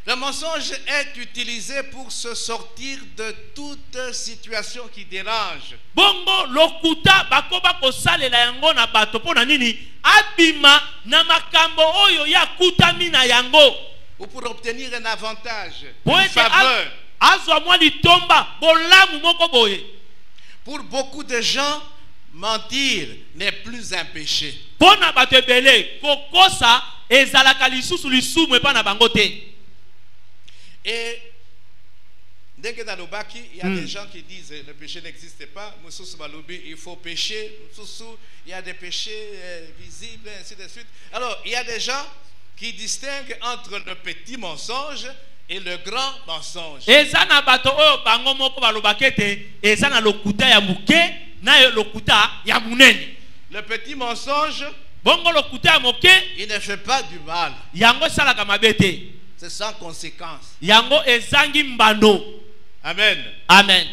Le mensonge est utilisé pour se sortir de toute situation qui dérange. Bongo lokuta bakoba kosalela yango na bato pona nini abima na makambo oyo ya kutami na yango Ou pour obtenir un avantage, po une ete faveur. azwa mwa litomba bolamu moko boye. Pour beaucoup de gens, mentir n'est plus un péché. Pona bato ebele kokosa ezalaka lisusu lisumu epa na bango te. Et dès que dans le baki, il y a des gens qui disent le péché n'existe pas. Il faut pécher. Il y a des péchés visibles, ainsi de suite. Alors, il y a des gens qui distinguent entre le petit mensonge et le grand mensonge. Ezana bato oyo bango moko balobakete ezana lokuta ya muke na lokuta ya munene. Le petit mensonge, bongo lokuta ya moke il ne fait pas du mal. yango salaka mabete. C'est sans conséquence. Yango ezangi mbano. Amen. Amen.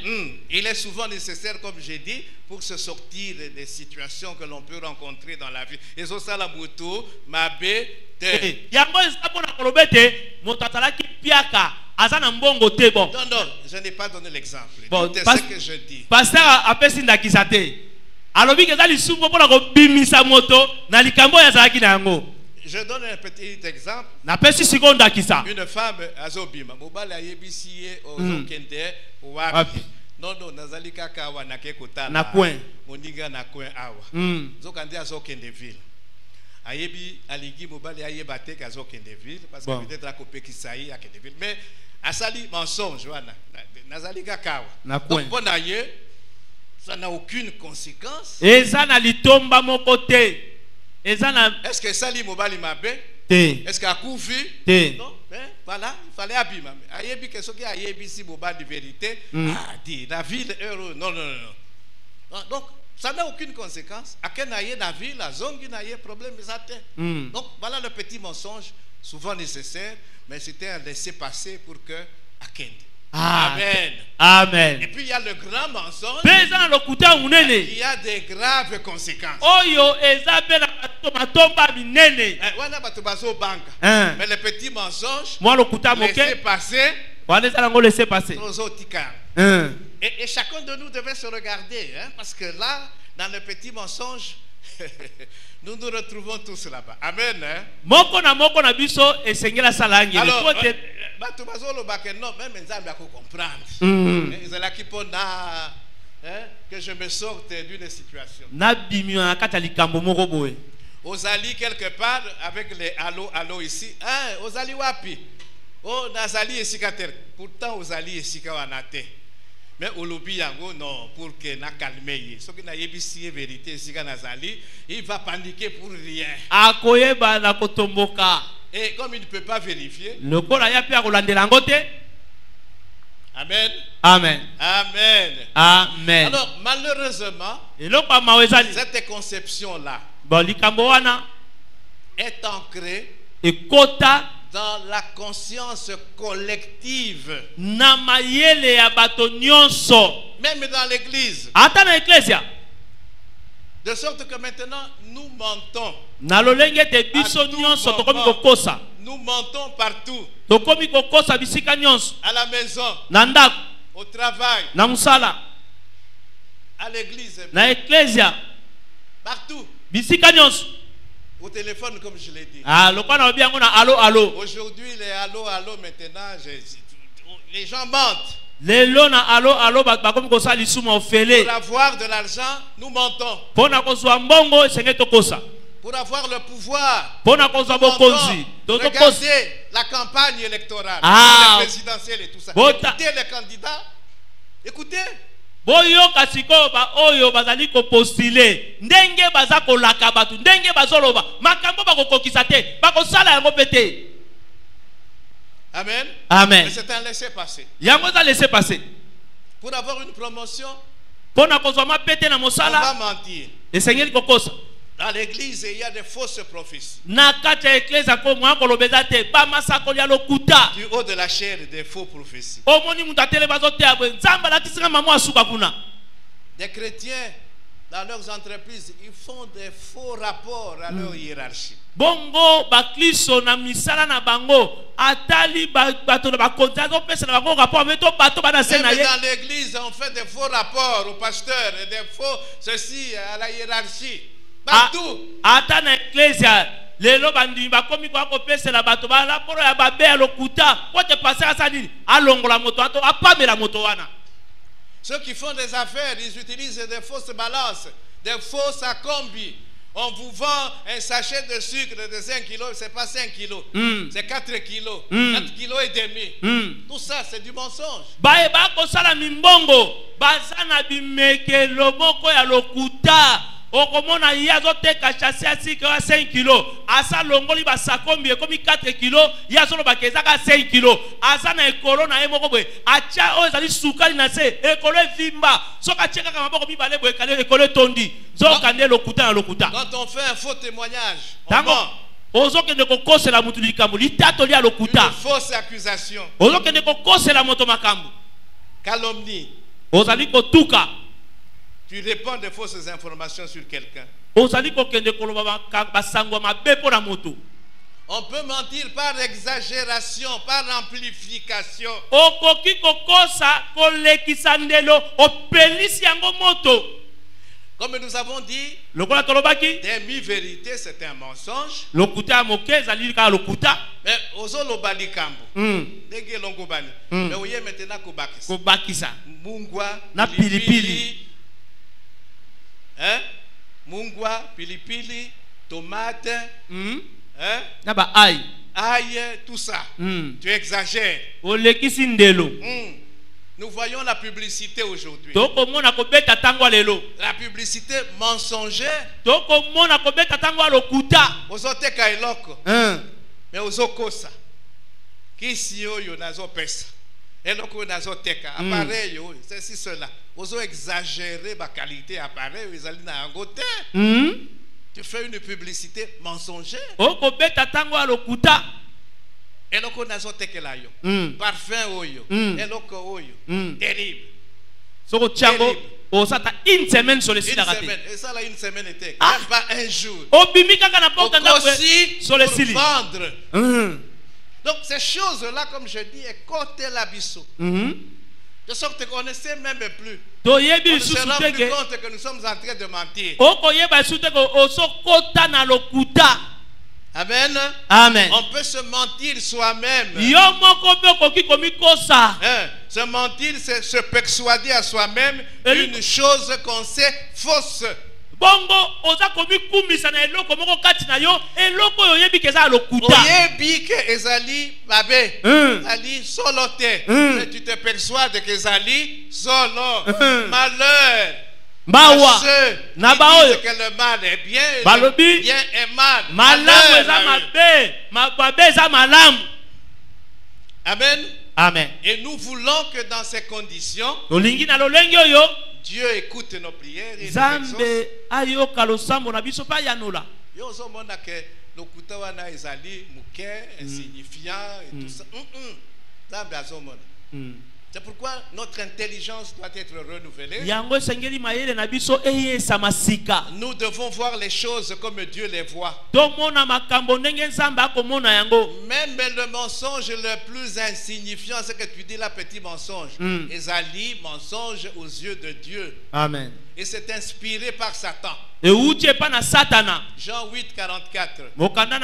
Il est souvent nécessaire, comme j'ai dit, pour se sortir des situations que l'on peut rencontrer dans la vie. Et ça, c'est la moto, ma bête. Yango ezapona kolobete motatalaki piaka azana mbongo te bon. Non, je n'ai pas donné l'exemple. Bon, c'est ce que je dis. Pasteur apesi ndakisa te. Alobi ke zali sumo pona ko bimisa moto na likambo ya zalaki na yango. Je donne un petit exemple. Une femme azobima mobala yebisie ozokende wapi. Non, nazali kaka wa nakekota na coin. Moninga na coin awa. Zokande azokende ville. Ayebi aligi mobala ayeba te kazokende ville parce que peut-être akopekisa yi akende ville. Mais asali mensonge wana. Nazali kaka wa. Donc bon aye ça n'a aucune conséquence. Ezana litomba mokote. Est-ce que Sali Mobali Mabe? Est-ce qu'il a couvert? Non, mais voilà, il fallait abîmer. Ayebi que ce qui a yebi si Mobali de vérité, dit la ville heureux. Non. Donc, ça n'a aucune conséquence. À quel naïe la ville, la zone qui naïe problème, donc voilà le petit mensonge, souvent nécessaire, mais c'était un laisser-passer pour que Aken. Amen. Amen. Et puis il y a le grand mensonge. Il y a des graves conséquences. Mais le petit mensonge, laisser passer. Et chacun de nous devait se regarder. Parce que là, dans le petit mensonge, nous nous retrouvons tous là-bas. Amen. Alors, que je me sorte d'une situation. Ozali quelque part avec les allo ici. Ozali wapi? Oh, Nazali et Sikater. Pourtant, Ozali et Sikawanate. Mais Olobi yango non, pour que na calme. Ce qui n'a yebisi vérité, Sika Nazali, il va paniquer pour rien. Akoyeba na kotomboka. Et comme il ne peut pas vérifier, le kola ya pia kolandela ngote. Amen. Amen. Amen. Amen. Alors malheureusement, cette conception-là est ancrée dans la conscience collective. Même dans l'église. De sorte que maintenant nous mentons. Nous mentons partout. À la maison, au travail, à l'église, partout. Au téléphone, comme je l'ai dit. Aujourd'hui, les allo maintenant, les gens mentent. Pour avoir de l'argent, nous mentons. Pour avoir le pouvoir, regardez la campagne électorale, la présidentielle et tout ça. Écoutez les candidats. Écoutez. Boyoka siko ba oyo bazali ko postuler ndenge baza ko lakabatu ndenge bazoloba makambo bakokokisa te bakosala yango pete. Amen. Amen. Mais c'est un laisser-passer. Yango za laisser passer. Pour avoir une promotion, on va mentir. Et Seigneur kokosa. Dans l'église, il y a des fausses prophéties. Du haut de la chair, des faux prophéties. Des chrétiens dans leurs entreprises, ils font des faux rapports à leur hiérarchie. Bongo bakliso na misala na bango atali bato na bakontato pesa na bango rapport avec to bato bana Même sena ye. dans l'église, on fait des faux rapports au pasteur et des faux ceci à la hiérarchie. Partout. Ata na ecclesia lelo bandi bakomi kwa ko pesa na bato ba rapport ya babe ya lokuta ko te passer asa nini alongola moto ato apamela moto wana. Ceux qui font des affaires, ils utilisent des fausses balances, des fausses accombis. On vous vend un sachet de sucre de 5 kilos, c'est pas 5 kilos, c'est 4 kilos, 4 kilos et demi. Tout ça, c'est du mensonge. Bae ba ko sala mimbongo bazana bimeke loboko ya lokuta okomona yazo teka chassi ya sucre ya 5 kilos asa longoli ba sakombi ekomi 4 kilos yazo lo bakezaka 5 kilos asa na ekolo na emoko boye acha o ezali sukali na se ekolo evimba soka cheka kama maboko mibale boye kale ekolo tondi zoka nde lokuta na lokuta. Quand on fait un faux témoignage, on tango ment. ozokende kokosela mutu likambo litato lia lokuta Une fausse accusation, ozokende kokosela moto makambo calomnie. ozali kotuka Tu répands des fausses informations sur quelqu'un. ozali kokende koloba basango mabe pona moto. On peut mentir par exagération, par amplification. Okoki kokosa kolekisa ndelo opelisi yango moto. Comme nous avons dit, Lokola tolobaki demi-vérité, c'est un mensonge. lokuta moke ezali ka lokuta. Mais ozolo bali kambo. Denge longo bali. Mais oye maintenant kobakisa. Kobakisa Mungwa, na pilipili. Hein? Mungwa, pilipili, tomate, hein? Na ba ai. Ail, tout ça. Tu exagères. Olekisi ndelo. Nous voyons la publicité aujourd'hui. Toko mona kobeta tango lelo. La publicité mensongère. Toko mona kobeta tango lokuta. Ozoteka eloko. Mais ozokosa. Kisi oyo nazo pesa. Eloko nazo teka. Appareil oyo, c'est si cela. Ozo exagérer ma qualité appareil ezali na ngote. Tu fais une publicité mensongère. Okobeta tango lokuta. Eloko nazo tekela yo. Parfum oyo. Eloko oyo. Terrible. Soko tiango osata une semaine sur le site Une raté. semaine. Et ça là une semaine était. Même pas un jour. Obimi kaka na porte na Aussi sur le pour site. vendre. Donc ces choses-là, comme je dis, est côté l'abisso. De sorte qu'on ne sait même plus. On ne se rend plus compte que nous sommes en train de mentir. Amen. Amen. On peut se mentir soi-même. Se mentir, c'est se persuader à soi-même une chose qu'on sait fausse. Bongo oza komi kumisa na eloko moko kati na yo eloko yo yebi keza lokuta. Oyebi ke ezali babe. Ezali solo te. Mais tu te persuades que ezali solo. Malheur. Bawa na baoyo que le mal est bien, balobi bien est mal. Malamu eza mabe, mabe eza malamu. Amen. Amen. Et nous voulons que dans ces conditions, olingi na lolenge oyo Dieu écoute nos prières et Zambe ayoka losambo na biso pa yanola. Yo zo mona ke lokuta wana ezali muke, insignifiant et tout ça. Zambe azomona. C'est pourquoi notre intelligence doit être renouvelée. Nous devons voir les choses comme Dieu les voit. Même le mensonge le plus insignifiant, c'est que tu dis là, petit mensonge. Ezali, mensonge aux yeux de Dieu. Amen. Et c'est inspiré par Satan. Jean 8, 44. Satan,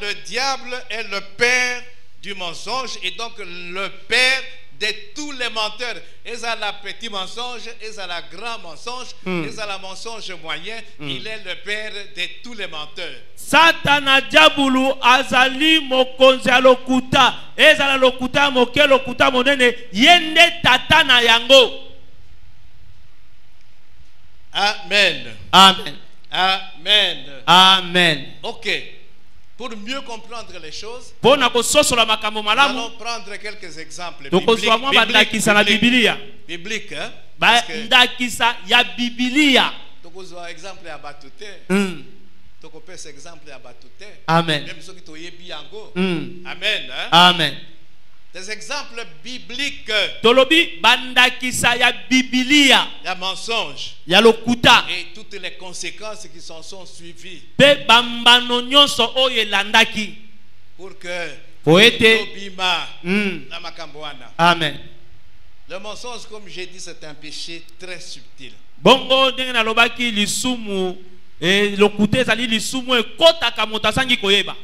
le diable, est le père du mensonge et donc le père de tous les menteurs. Et à la petit mensonge, et à la grand mensonge, et à la mensonge moyen, il est le père de tous les menteurs. Satana diabulu azali mokonzi alokuta, ezala lokuta moke lokuta monene yende tatana yango. Amen. Amen. Amen. Amen. Ok. Pour mieux comprendre les choses, nous allons prendre quelques exemples bibliques. Hein? Exemple à Batute. Exemple à Batute. Amen. Amen. Hein? Amen. Des exemples bibliques. Tolobi bandakisa ya Biblia. Il y a mensonge. Ya lokuta. Et toutes les conséquences qui s'en sont suivies. Pe bambano nyonso oye landaki. Pour que Poete. na makamboana. Amen. Le mensonge, comme j'ai dit, c'est un péché très subtil. Bongo ndenge na lobaki lisumu lokute zali lisumu ekota kamota sangi koyeba.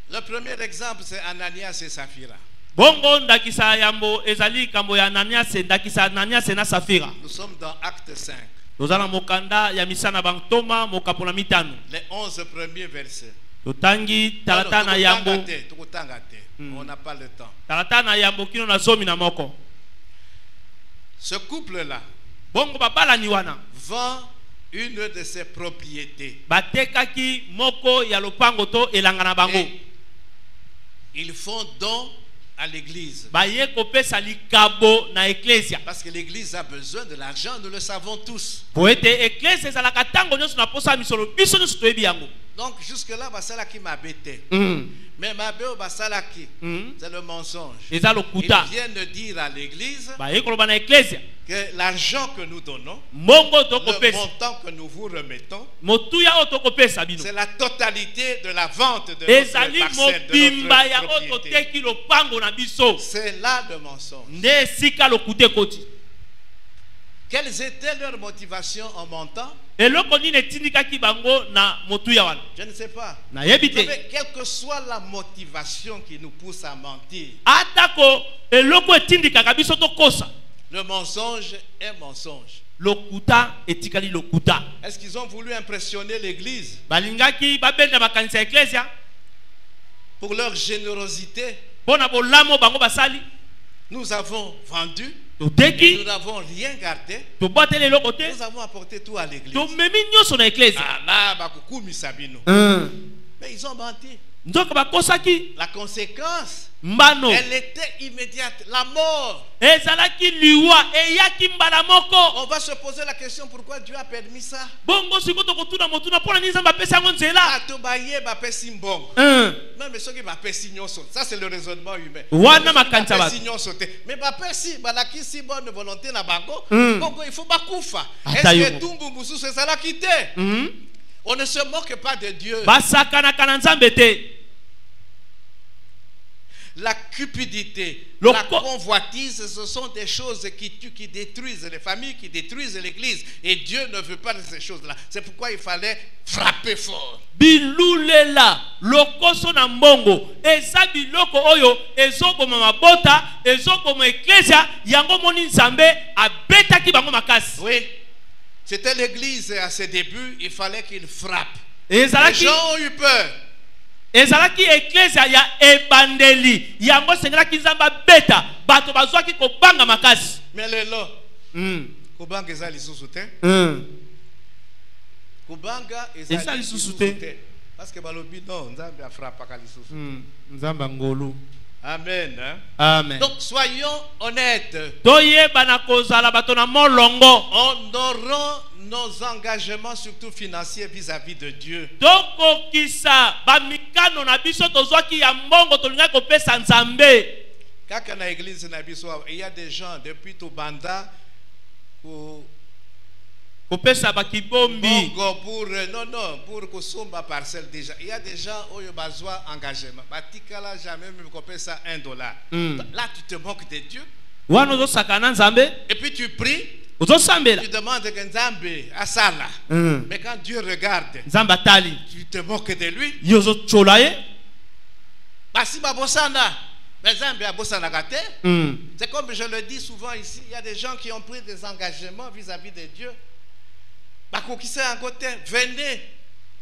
Le premier exemple, c'est Ananias et Saphira. Bongo ndakisa yambo ezali kambo ya Ananias ndakisa Ananias na Safira. Nous sommes dans Acte 5. Tozala mokanda ya misana bantoma mokapona mitano. Les 11 premiers versets. Totangi talatana yambo. On n'a pas le temps. Talatana yambo kino na zomi na moko. Ce couple-là, bongo babala niwana, vend une de ses propriétés. Batekaki moko ya lopango to elanga na bango. Et ils font don à l'église. Baye kopesa likabo na ecclesia. Parce que l'église a besoin de l'argent, nous le savons tous. Poete ecclesia za la katango nyoso na posa misolo biso nyoso toyebi yango. Donc jusque-là, basala qui m'a bêté. Mais ma béo basala qui, c'est le mensonge. Ils viennent de dire à l'église que l'argent que nous donnons, le montant que nous vous remettons, c'est la totalité de la vente de notre parcelle, de notre propriété. C'est là le mensonge. Quelles étaient leurs motivations en montant? Je ne sais pas. Mais quelle que soit la motivation qui nous pousse à mentir, le mensonge est mensonge. Est-ce qu'ils ont voulu impressionner l'église pour leur générosité? Nous avons vendu. Nous n'avons rien gardé. Nous avons apporté tout à l'église. Mais ils ont menti. La conséquence, elle était immédiate. La mort. On va se poser la question pourquoi Dieu a permis ça. Ça c'est le raisonnement humain. Mais si bonne volonté na bango, il faut pas koufa. Est-ce que tout mbumbusu c'est ça la quitté? On ne se moque pas de Dieu. La cupidité, la convoitise, ce sont des choses qui tuent, qui détruisent les familles, qui détruisent l'église. Et Dieu ne veut pas de ces choses-là. C'est pourquoi il fallait frapper fort. Bilulela, lokoso na mbongo, eza biloko oyo, ezoko mabota, ezoko mo ecclesia, yango moni nzambe abeta ki bango makasi. Oui, c'était l'église à ses débuts, il fallait qu'il frappe. Les gens ont eu peur. Ezalaki ecclesia ya ebandeli yango sengelaki nzamba beta bato bazwaki kobanga makasi. Mais lelo kobanga ezali lisusu te. Kobanga ezali lisusu te parce que balobi non nzambe afrapaka lisusu. Nzamba ngolu. Amen. Amen. Donc soyons honnêtes. Toyebana kozala bato na molongo. Honorons nos engagements, surtout financiers, vis-à-vis de Dieu. Il y a des gens depuis Tobanda pour Kosomba parcelle déjà. Il y a des gens où il y a besoin d'engagement. Jamais même qu'on ça $1. Là, tu te moques de Dieu. Et puis tu pries. Tu demandes que Nzambe a ça là. Mais quand Dieu regarde, tu te moques de lui. C'est comme je le dis souvent ici, il y a des gens qui ont pris des engagements vis-à-vis de Dieu.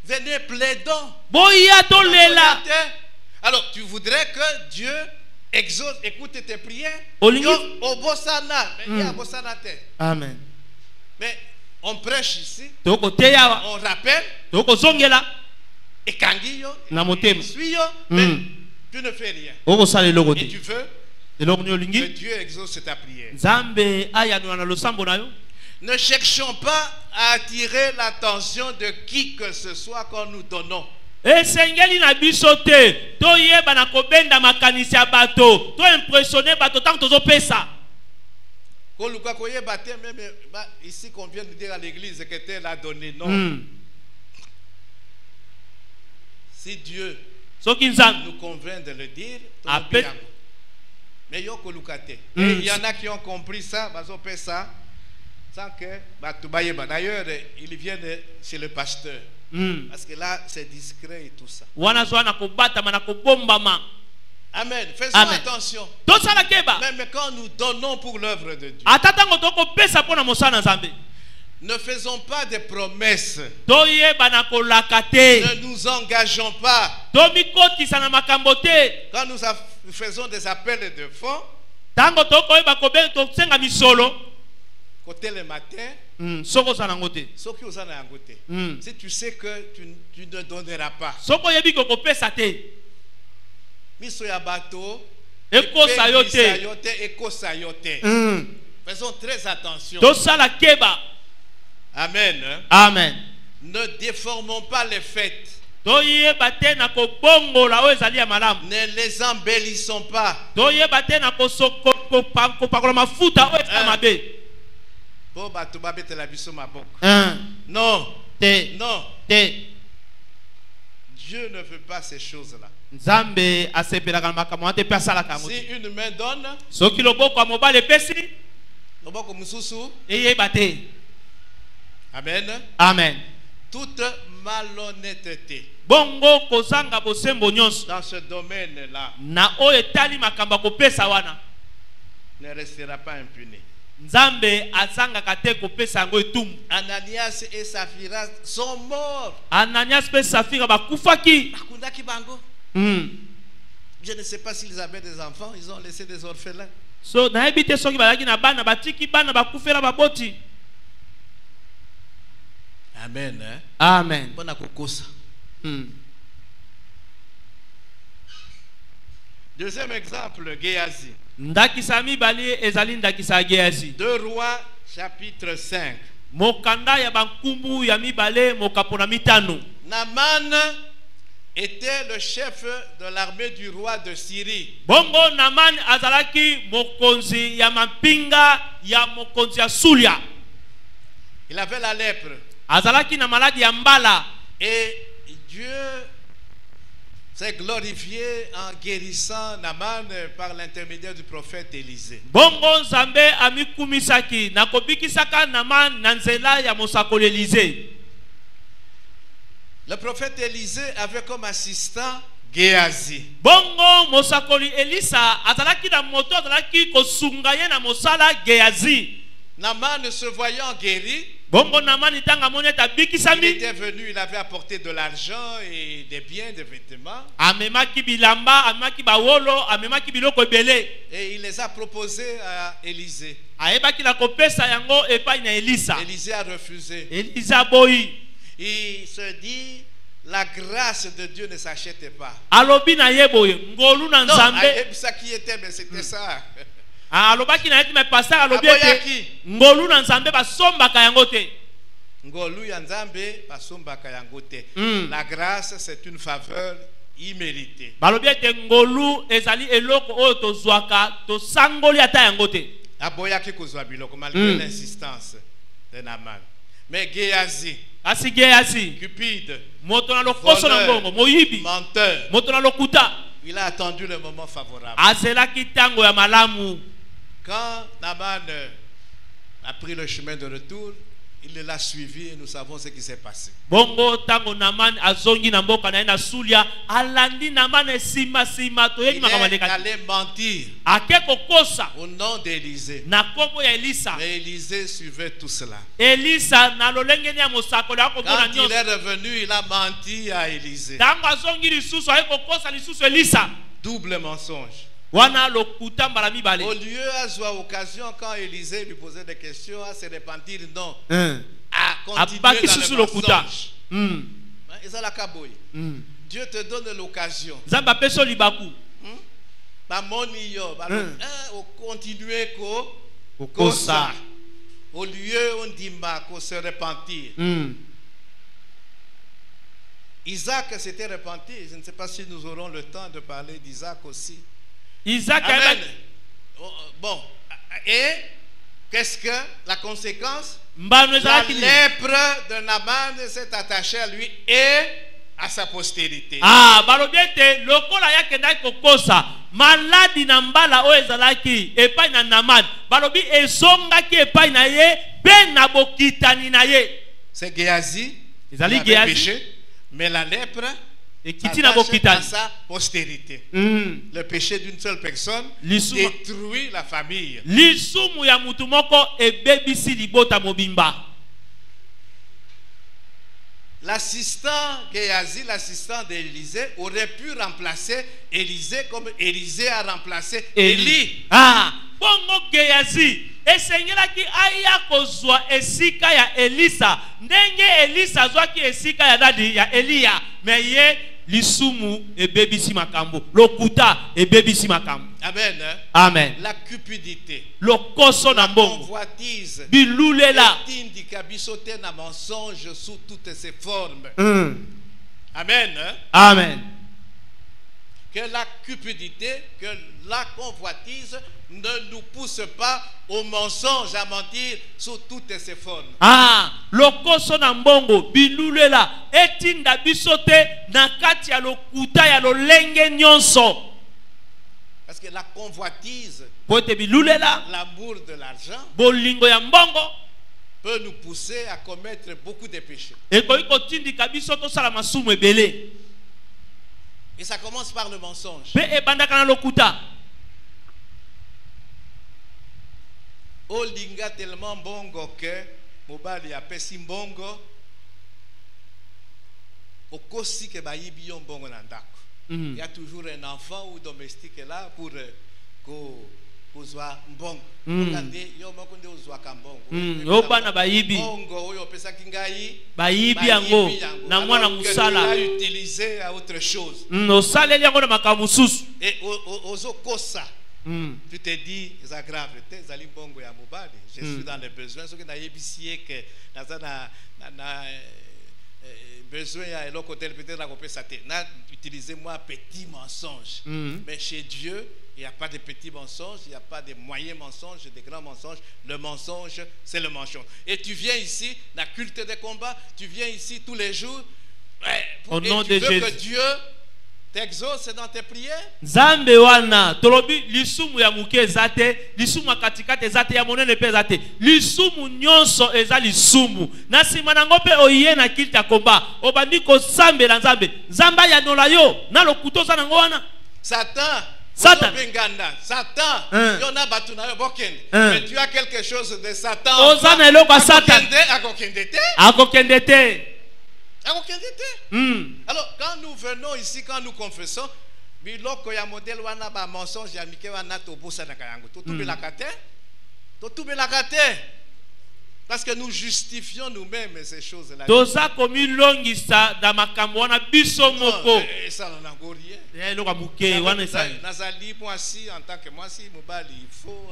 Venez plaidons. Alors tu voudrais que Dieu exauce, écoute tes prières. Amen. Mais on prêche ici, on rappelle, et Kangiyo, mais tu ne fais rien. Et tu veux que Dieu exauce ta prière. Ne cherchons pas à attirer l'attention de qui que ce soit quand nous donnons. esengeli na biso te toyeba na kobenda makanisi ya bato to impressionner bato tant tozopesa. Même ici qu'on vient de dire à l'église que tel a donné, non. Si Dieu nous convainc de le dire, mais il y en a qui ont compris ça, sans que d'ailleurs ils viennent chez le pasteur. Parce que là c'est discret et tout ça. Amen. Faisons attention. Même quand nous donnons pour l'œuvre de Dieu, ne faisons pas des promesses. Ne nous engageons pas. Quand nous faisons des appels de fonds, côté le matin, si tu sais que tu ne donneras pas, faisons très attention. Amen. Amen. Ne déformons pas les fêtes. Ne les embellissons pas. Non. Non. Dieu ne veut pas ces choses-là. Si une main donne, amen. Amen. Toute malhonnêteté bongo kozanga bosembo nyonso dans ce domaine-là na o etali makamba kopesa wana ne restera pas impuni. Nzambe azanga kate kopesa yango etumbu. Ananias et Saphira sont morts. Ananias et Saphira bakufaki. Bakundaki bango. Je ne sais pas s'ils avaient des enfants, ils ont laissé des orphelins. So na ebite soki balaki na bana batiki bana bakufela baboti. Amen. Amen. Bona kokosa. Deuxième exemple, Géasi. Ndakisami bali ezali ndakisa Géasi. 2 Rois chapitre 5. Mokanda ya bankumbu ya mibale mokapona mitano. Naman était le chef de l'armée du roi de Syrie. Bongo Naman azalaki mokonzi ya mapinga ya mokonzi ya Sulia. Il avait la lèpre. Azalaki na maladie ya mbala. Et Dieu s'est glorifié en guérissant Naman par l'intermédiaire du prophète Élisée. Bongo Nzambe amikumisaki na kobikisaka Naman na nzela ya mosakoli Élisée. Le prophète Élisée avait comme assistant Géasi. Bongo mosakoli Elisa azalaki na moto azalaki kosunga ye na mosala Géasi. Naman se voyant guéri, bongo Naman itanga moneta bikisami. Il était venu, il avait apporté de l'argent et des biens, des vêtements. Amemaki bilamba, amemaki bawolo, amemaki biloko ebele. Et il les a proposés à Élisée. Aebaki la kopesa yango epai na Elisa. Élisée a refusé. Elisa boyi. Il se dit, la grâce de Dieu ne s'achète pas. Alobi na yeboye, ngolu na Nzambe. Non, ça qui était, mais c'était ça. Alobaki na yeti me passer alobi ete ngolu na Nzambe basombaka yango te. Ngolu ya Nzambe basombaka yango te. La grâce c'est une faveur imméritée. Balobi ete ngolu ezali eloko oyo tozwaka tosangoli ata yango te. Aboyaki kozwa biloko malgré l'insistance de Naman. Mais Géasi, asi Géasi, cupide, moto na lokoso na mbongo, moyibi, menteur, moto na lokuta, il a attendu le moment favorable. Azelaki tango ya malamu. Quand Naman a pris le chemin de retour, il l'a suivi et nous savons ce qui s'est passé. Bongo tango Naman azongi na mboka na na Sulia, alandi Naman sima to yeki makamaleka. Il allait mentir. Akeko kosa au nom d'Élisée. Na kombo ya Elisa. Mais Élisée suivait tout cela. Elisa na lolenge ni mosako la ko bona nyonso. Quand il est revenu, il a menti à Élisée. Tango azongi lisusu ayeko kosa lisusu Elisa. Double mensonge. Au lieu à occasion quand Élisée lui posait des questions à se repentir, non. À continuer dans le mensonge. Dieu te donne l'occasion. Continuer au lieu on dit qu'on se repentir. Isaac s'était repenti. Je ne sais pas si nous aurons le temps de parler d'Isaac aussi. Isaac. Amen. Bon. Et qu'est-ce que la conséquence? La lèpre de Naman s'est attachée à lui et à sa postérité. Ah, balobiete lokola yake ndai kokosa maladi na mbala o ezalaki epai na Naman balobi ezongaki epai na ye pe na bokitani na ye. C'est Géasi qui avait péché, mais la lèpre s'attache à sa postérité. Le péché d'une seule personne détruit la famille. Lisumu ya mutu moko ebebisi libota mobimba. L'assistant Géasi, l'assistant d'Élisée, aurait pu remplacer Élisée comme Élisée a remplacé Élie. Ah, bongo Géasi esengelaki aya kozwa esika ya Elisa ndenge Elisa zwaki esika ya dadi ya Elia, mais ye lisumu ebebisi makambo lokuta ebebisi makambo. Amen. Amen. La cupidité, lokoso na mbongo, convoitise, bilulela etindika bisote na mensonge sous toutes ses formes. Amen. Amen. Que la cupidité, que la convoitise ne nous pousse pas au mensonge, à mentir sous toutes ses formes. Ah, lokoso na mbongo bilulela etinda bisote na kati ya lokuta ya lolenge nyonso. Parce que la convoitise, l'amour de l'argent, bolingo ya mbongo peut nous pousser à commettre beaucoup de péchés. Et ça commence par le mensonge. Olinga tellement bongo que mobali a pesi mbongo okosi ke bayibi yon bongo na ndako. Il y a toujours un enfant ou domestique là pour kozwa mbongo. Kande yo moko nde ozwa kambongo. Obana bayibi. Mbongo oyo pesa kingai bayibi yango na mwana musala. Utiliser à autre chose. Osaleli yango na makambo susu. Et ozokosa. Tu te dis, c'est grave, je suis dans les besoins. Ce que na yebisiye que na besoin à l'autre côté peut-être la couper ça n'a utilisé moi petit mensonge. Mais chez Dieu, il n'y a pas de petits mensonges, il n'y a pas de moyens mensonges, de grands mensonges. Le mensonge, c'est le mensonge. Et tu viens ici, la culte de combat, tu viens ici tous les jours. Au nom de Jésus. Que Dieu t'exauce dans tes prières. Zambe wana tolobi lisumu ya muke zate lisumu katikate zate ya monene pe zate lisumu nyonso eza lisumu na sima nango pe oye na kilta komba obandi ko sambela nzambe nzamba ya nola yo na lokuto za nango wana Satan yona batu na yo bokende mais tu as quelque chose de Satan ozana eloko Satan akokendete. Alors, quand nous venons ici, quand nous confessons, biloko ya modèle wana ba mensonge ya mike wana to bosa na kayango. To tube la kate. Parce que nous justifions nous-mêmes ces choses-là. Toza komi longisa da makambo wana biso moko. Ça n'a rien. Eh loka muke wana ça. Nazali moi si en tant que moi si mobali il faut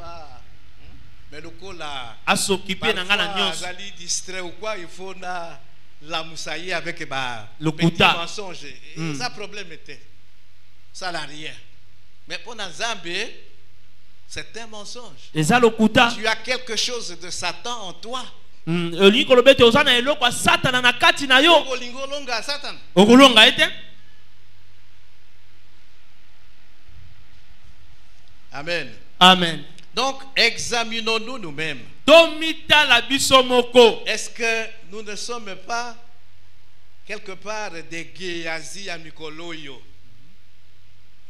mais le kola asokipe na ngana nyonso. Nazali distrait ou quoi il faut na la moussaïe avec le petit mensonge. Ça problème était. Ça n'a rien. Mais pour Nzambe, c'est un mensonge. Tu as quelque chose de Satan en toi. Amen. Amen. Donc, examinons-nous nous-mêmes. Est-ce que nous ne sommes pas quelque part des Géasi à Mikoloyo?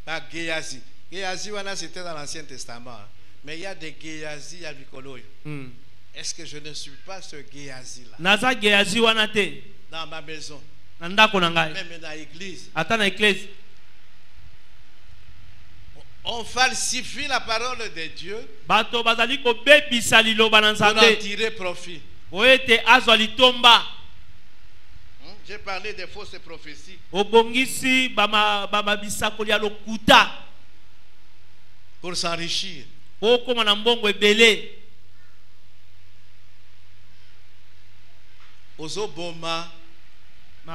Pas Géasi. Géasi, c'était dans l'Ancien Testament. Mais il y a des Géasi à Mikoloyo. Est-ce que je ne suis pas ce Géasi-là? Dans ma maison. Même dans l'église. On falsifie la parole de Dieu pour en tirer profit. J'ai parlé des fausses prophéties. Pour s'enrichir. Ozoboma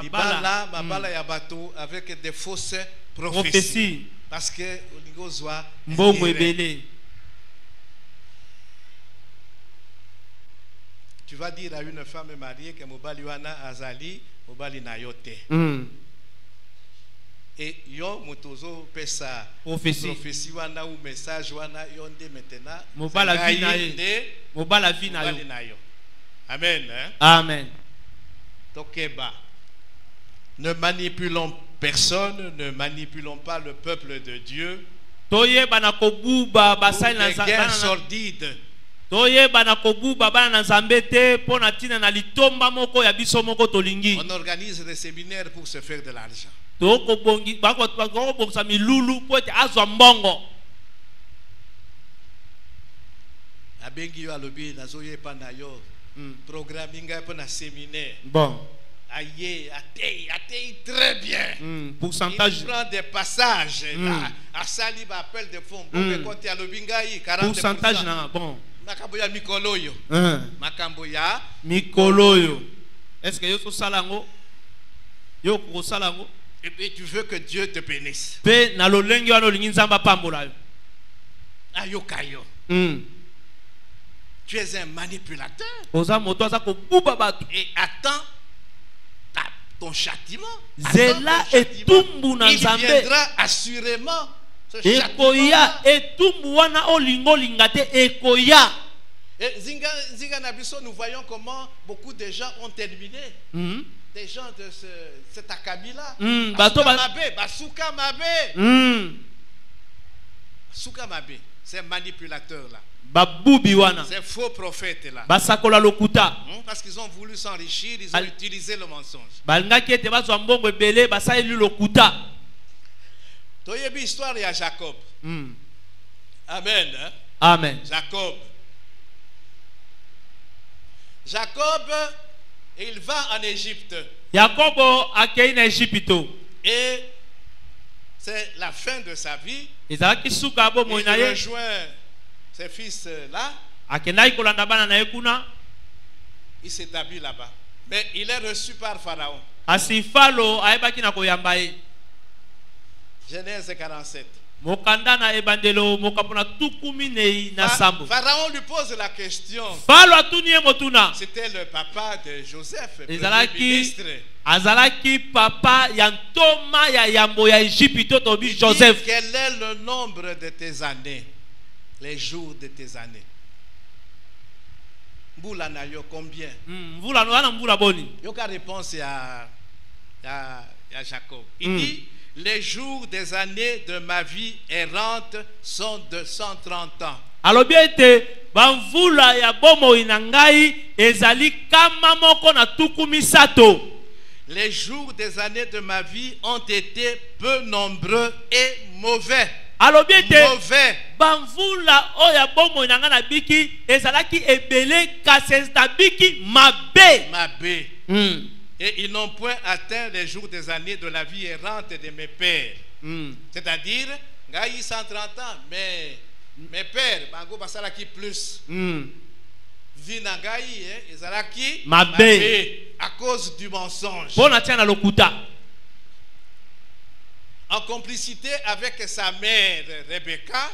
Ibala, mabala ya bateau avec des fausses prophéties. Parce que au mbongo ebele. Tu vas dire à une femme mariée que mobali wana azali mobali na yote. Et yo motozo pesa prophétie wana ou message wana yonde maintenant mobala vi na yo. Amen. Hein? Amen. Tokeba. Ne manipulons personne, ne manipulons pas le peuple de Dieu. Toye bana kobuba basai na guerre sordide. Toye bana kobuba bana na zambete pona tina na litomba moko ya biso moko tolingi. On organise des séminaires pour se faire de l'argent. Toko bongi bako bongsa milulu po ete azwa mbongo. Abengi yo alobi nazoye pa na yo. Programming pour un séminaire. Bon. Aïe, atteint très bien. Pourcentage. Il prend des passages. À Sali appelle des fonds. Quand tu as le bingaï, 40%. Pourcentage, bon. Makamboya Mikoloyo. Makamboya Mikoloyo. Est-ce que yo salango? Yo ko salango? Et puis tu veux que Dieu te bénisse. Pe na lolengi wana olingi nzamba pambola yo. Ayokayo. Tu es un manipulateur. Et attends ton châtiment. Zela etumbu na nzambe. Il viendra assurément. Ekoya etumbu wana olingo lingate ekoya. Et Zinga Nabiso, nous voyons comment beaucoup de gens ont terminé. Des gens de cet acabit-là. Basuka Mabe. Basuka Mabe. Ces manipulateurs-là. Ces faux prophètes là. Parce qu'ils ont voulu s'enrichir, ils ont utilisé le mensonge. Toyebi histoire à Jacob. Amen. Hein? Amen. Jacob, il va en Égypte. Et c'est la fin de sa vie. Il rejoint ses fils là. Il s'établit là-bas. Mais il est reçu par Pharaon. Genèse 47. Pharaon lui pose la question. C'était le papa de Joseph, le ministre. Azalaki papa yantoma ya yambo ya Égypte tobi Joseph. Quel est le nombre de tes années? Les jours de tes années. Mbula na yo combien? Mbula no ana mbula boni. Yoka réponse à Jacob. Il dit les jours des années de ma vie errante sont de 130 ans. Alobiete bamvula ya bomo inangai ezali kama moko na tuku misato. Les jours des années de ma vie ont été peu nombreux et mauvais. Mauvais. Bamvula oya bomo inanga na biki ezalaki ebele kasesta biki mabe. Mabe. Et ils n'ont point atteint les jours des années de la vie errante de mes pères. C'est-à-dire, Gaï 130 ans, mais mes pères, Bango Basalaki plus. Vinagaï, Ezalaki, mabe. À cause du mensonge. En complicité avec sa mère Rebecca.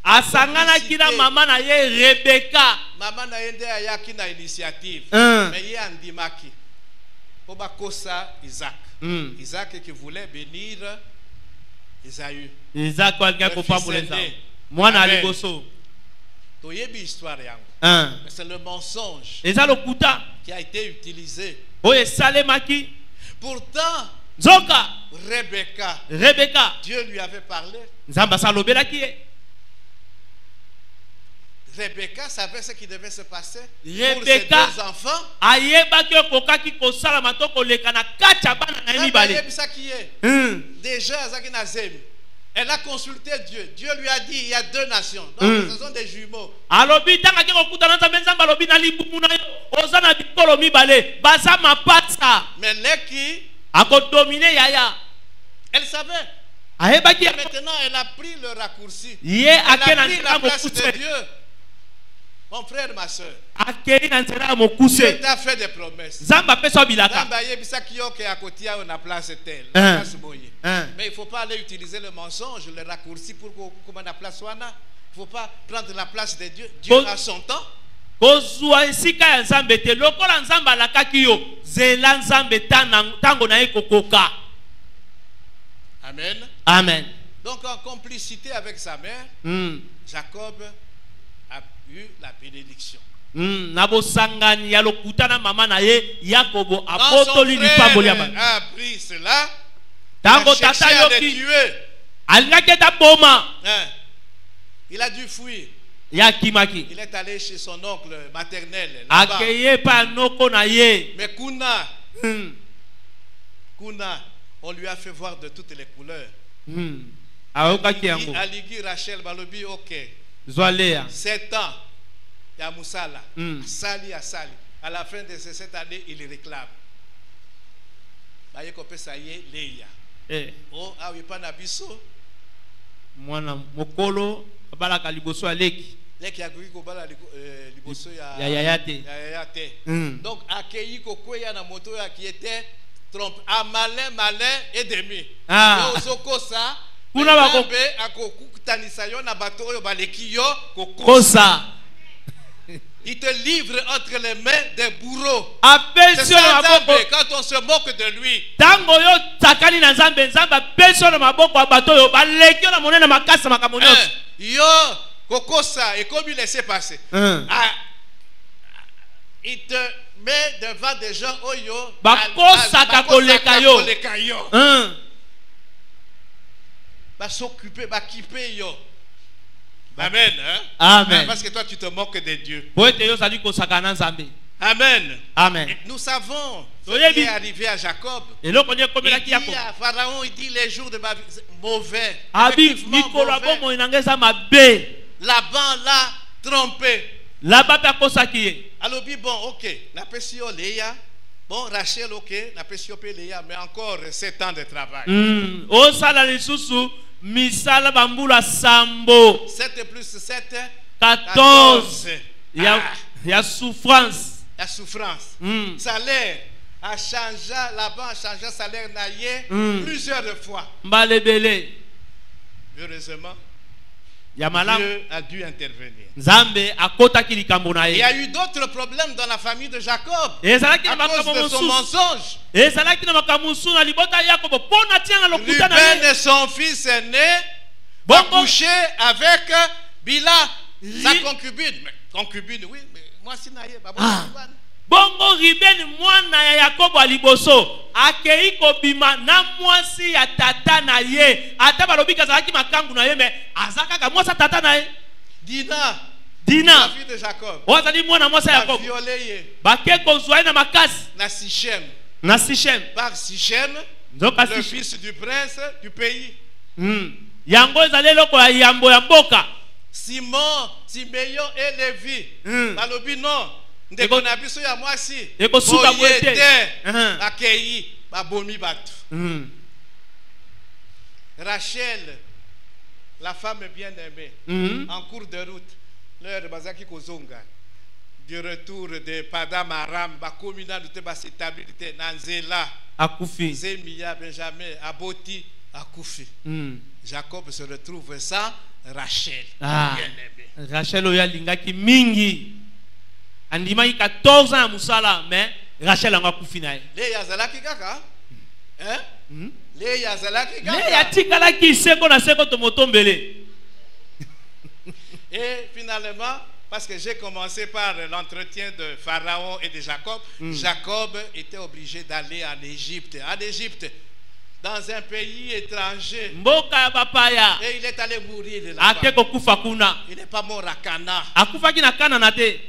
Asangana kina mama na ye Rebecca. Maman na yende ayaki na initiative. Mais ye andimaki. Obakosa Isaac. Isaac qui voulait bénir Esaü. Isaac walika kopa muleza. Mwana aligoso. Toyebi histoire yango. C'est le mensonge qui a été utilisé. Pourtant, Rebecca, Dieu lui avait parlé. Rebecca savait ce qui devait se passer pour ses deux enfants. Déjà, elle a consulté Dieu. Dieu lui a dit il y a deux nations. Donc ce sont des jumeaux. Mais Leki, elle savait. Et maintenant, elle a pris le raccourci. Elle a pris la place de Dieu. Mon frère, ma soeur, akei na nzela ya Dieu mokuse t'a fait des promesses. nzambe apesa bilaka Nzambe ayebisaki yo ke à côté on a place telle, place boye. Hein. Mais il ne faut pas aller utiliser le mensonge, le raccourci pour qu'on ait la place wana. Il ne faut pas prendre la place de Dieu. Dieu a son temps. kozwa esika ya nzambe te lokola nzambe alakaki yo zela nzambe ntango na ye kokoka. Amen. Amen. Donc en complicité avec sa mère, Jacob a eu la bénédiction. Na bosangani ya lokuta na mama na ye Yakobo Quand son apotoli lipamboli ya frère bana. a appris cela, Tango il a cherché tata à le yoki tuer. alingaki ta boma Hein. Il a dû fuir. ya kimaki. Il est allé chez son oncle maternel là-bas. Akeye pa noko na ye. Mais Kuna, on lui a fait voir de toutes les couleurs. Aokaki yango. Aligi Rachel Balobi, ok. Zwalea. 7 ans, il y a Moussala. Sali. À la fin de ces 7 années, il réclame. Ça y est, Léa. Oh, ah oui, pas Nabiso. Mwana mokolo balaka liboso aleki. Leki ya gui ko bala liboso ya yayate. Donc accueilli ko ya na moto ya qui était trompe à malin et demi. Yo zoko ça. Kuna bako akokutanisa yo na bato oyo baleki yo kokosa. Il te livre entre les mains des bourreaux. C'est ça, quand on se moque de lui. Tango yo takani na nzambe nzamba peso na maboko ya bato yo baleki na monena makasa makamonyo. Yo kokosa et comme il laissait passer. Il te met devant des gens oyo bakosa kakoleka yo. Va s'occuper, va kipper yo. Amen. Hein? Amen. Parce que toi tu te moques de Dieu. Amen. Amen. Et nous savons ce qui est arrivé à Jacob. Il dit à Pharaon, il dit les jours de ma vie mauvais. Laban l'a trompé. Alors bon, ok, la pesio Léa. Bon, Rachel, ok, la pesio Léa, mais encore 7 ans de travail. Misala bambula sambo 7 plus 7 14. Il y a souffrance. La souffrance. Salaire a changé, là-bas a changé salaire naïe plusieurs fois. Heureusement, Dieu a dû intervenir. Il y a eu d'autres problèmes dans la famille de Jacob à cause de son mensonge. Ruben et son fils aîné ont couché avec Bila, sa concubine. Mais, concubine, oui, mais moi c'est naïe. Bongo Ruben mwana ya Yakobo aliboso akei kobima na mwasi ya tata na ye ata balobi kazalaki makangu na ye me azaka ka mwasa tata na ye Dina la fille de Jacob wazali mwana mwasa ya Yakobo bake kozwa na makasi na Sichem par Sichem le fils du prince du pays yango ezali loko ya yambo ya mboka Simon, Simeon et Lévi balobi non ndeko na biso ya mwasi boyete akei babomi bato. Rachel, la femme bien-aimée, en cours de route, l'heure de Bazaki Kozonga, du retour de Padam Aram, Bakomina de Tebasitabilité, Nanzela, Akufi, Zemia, Benjamin, Aboti, Akufi. Jacob se retrouve sans Rachel, bien-aimée. Rachel oya lingaki mingi. Andimaki 14 ans à Moussala, mais Rachel a kufi na ye. Le yazalaki kaka? Hein? Le yazalaki kaka? Le yatikalaki seko na seko tomotombele. Et finalement, parce que j'ai commencé par l'entretien de Pharaon et de Jacob, Jacob était obligé d'aller en Égypte. En Égypte, dans un pays étranger. Mboka ya bapaya. Et il est allé mourir là-bas. Ate kokufa kuna. Il n'est pas mort à Cana. Akufaki na Cana na te.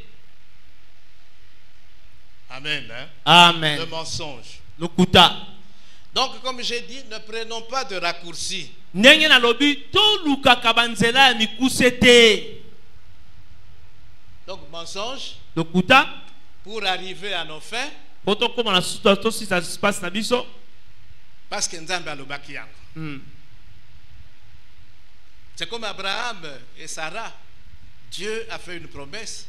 Amen. Hein? Amen. Le mensonge. Lokuta. Donc, comme j'ai dit, ne prenons pas de raccourcis. Ndenge na lobi to luka kabanzela ya mikusete. Donc, mensonge. Lokuta. Pour arriver à nos fins. Poto koma na situation si ça se passe na biso. Parce que Nzambe alobaki yango. C'est comme Abraham et Sarah. Dieu a fait une promesse.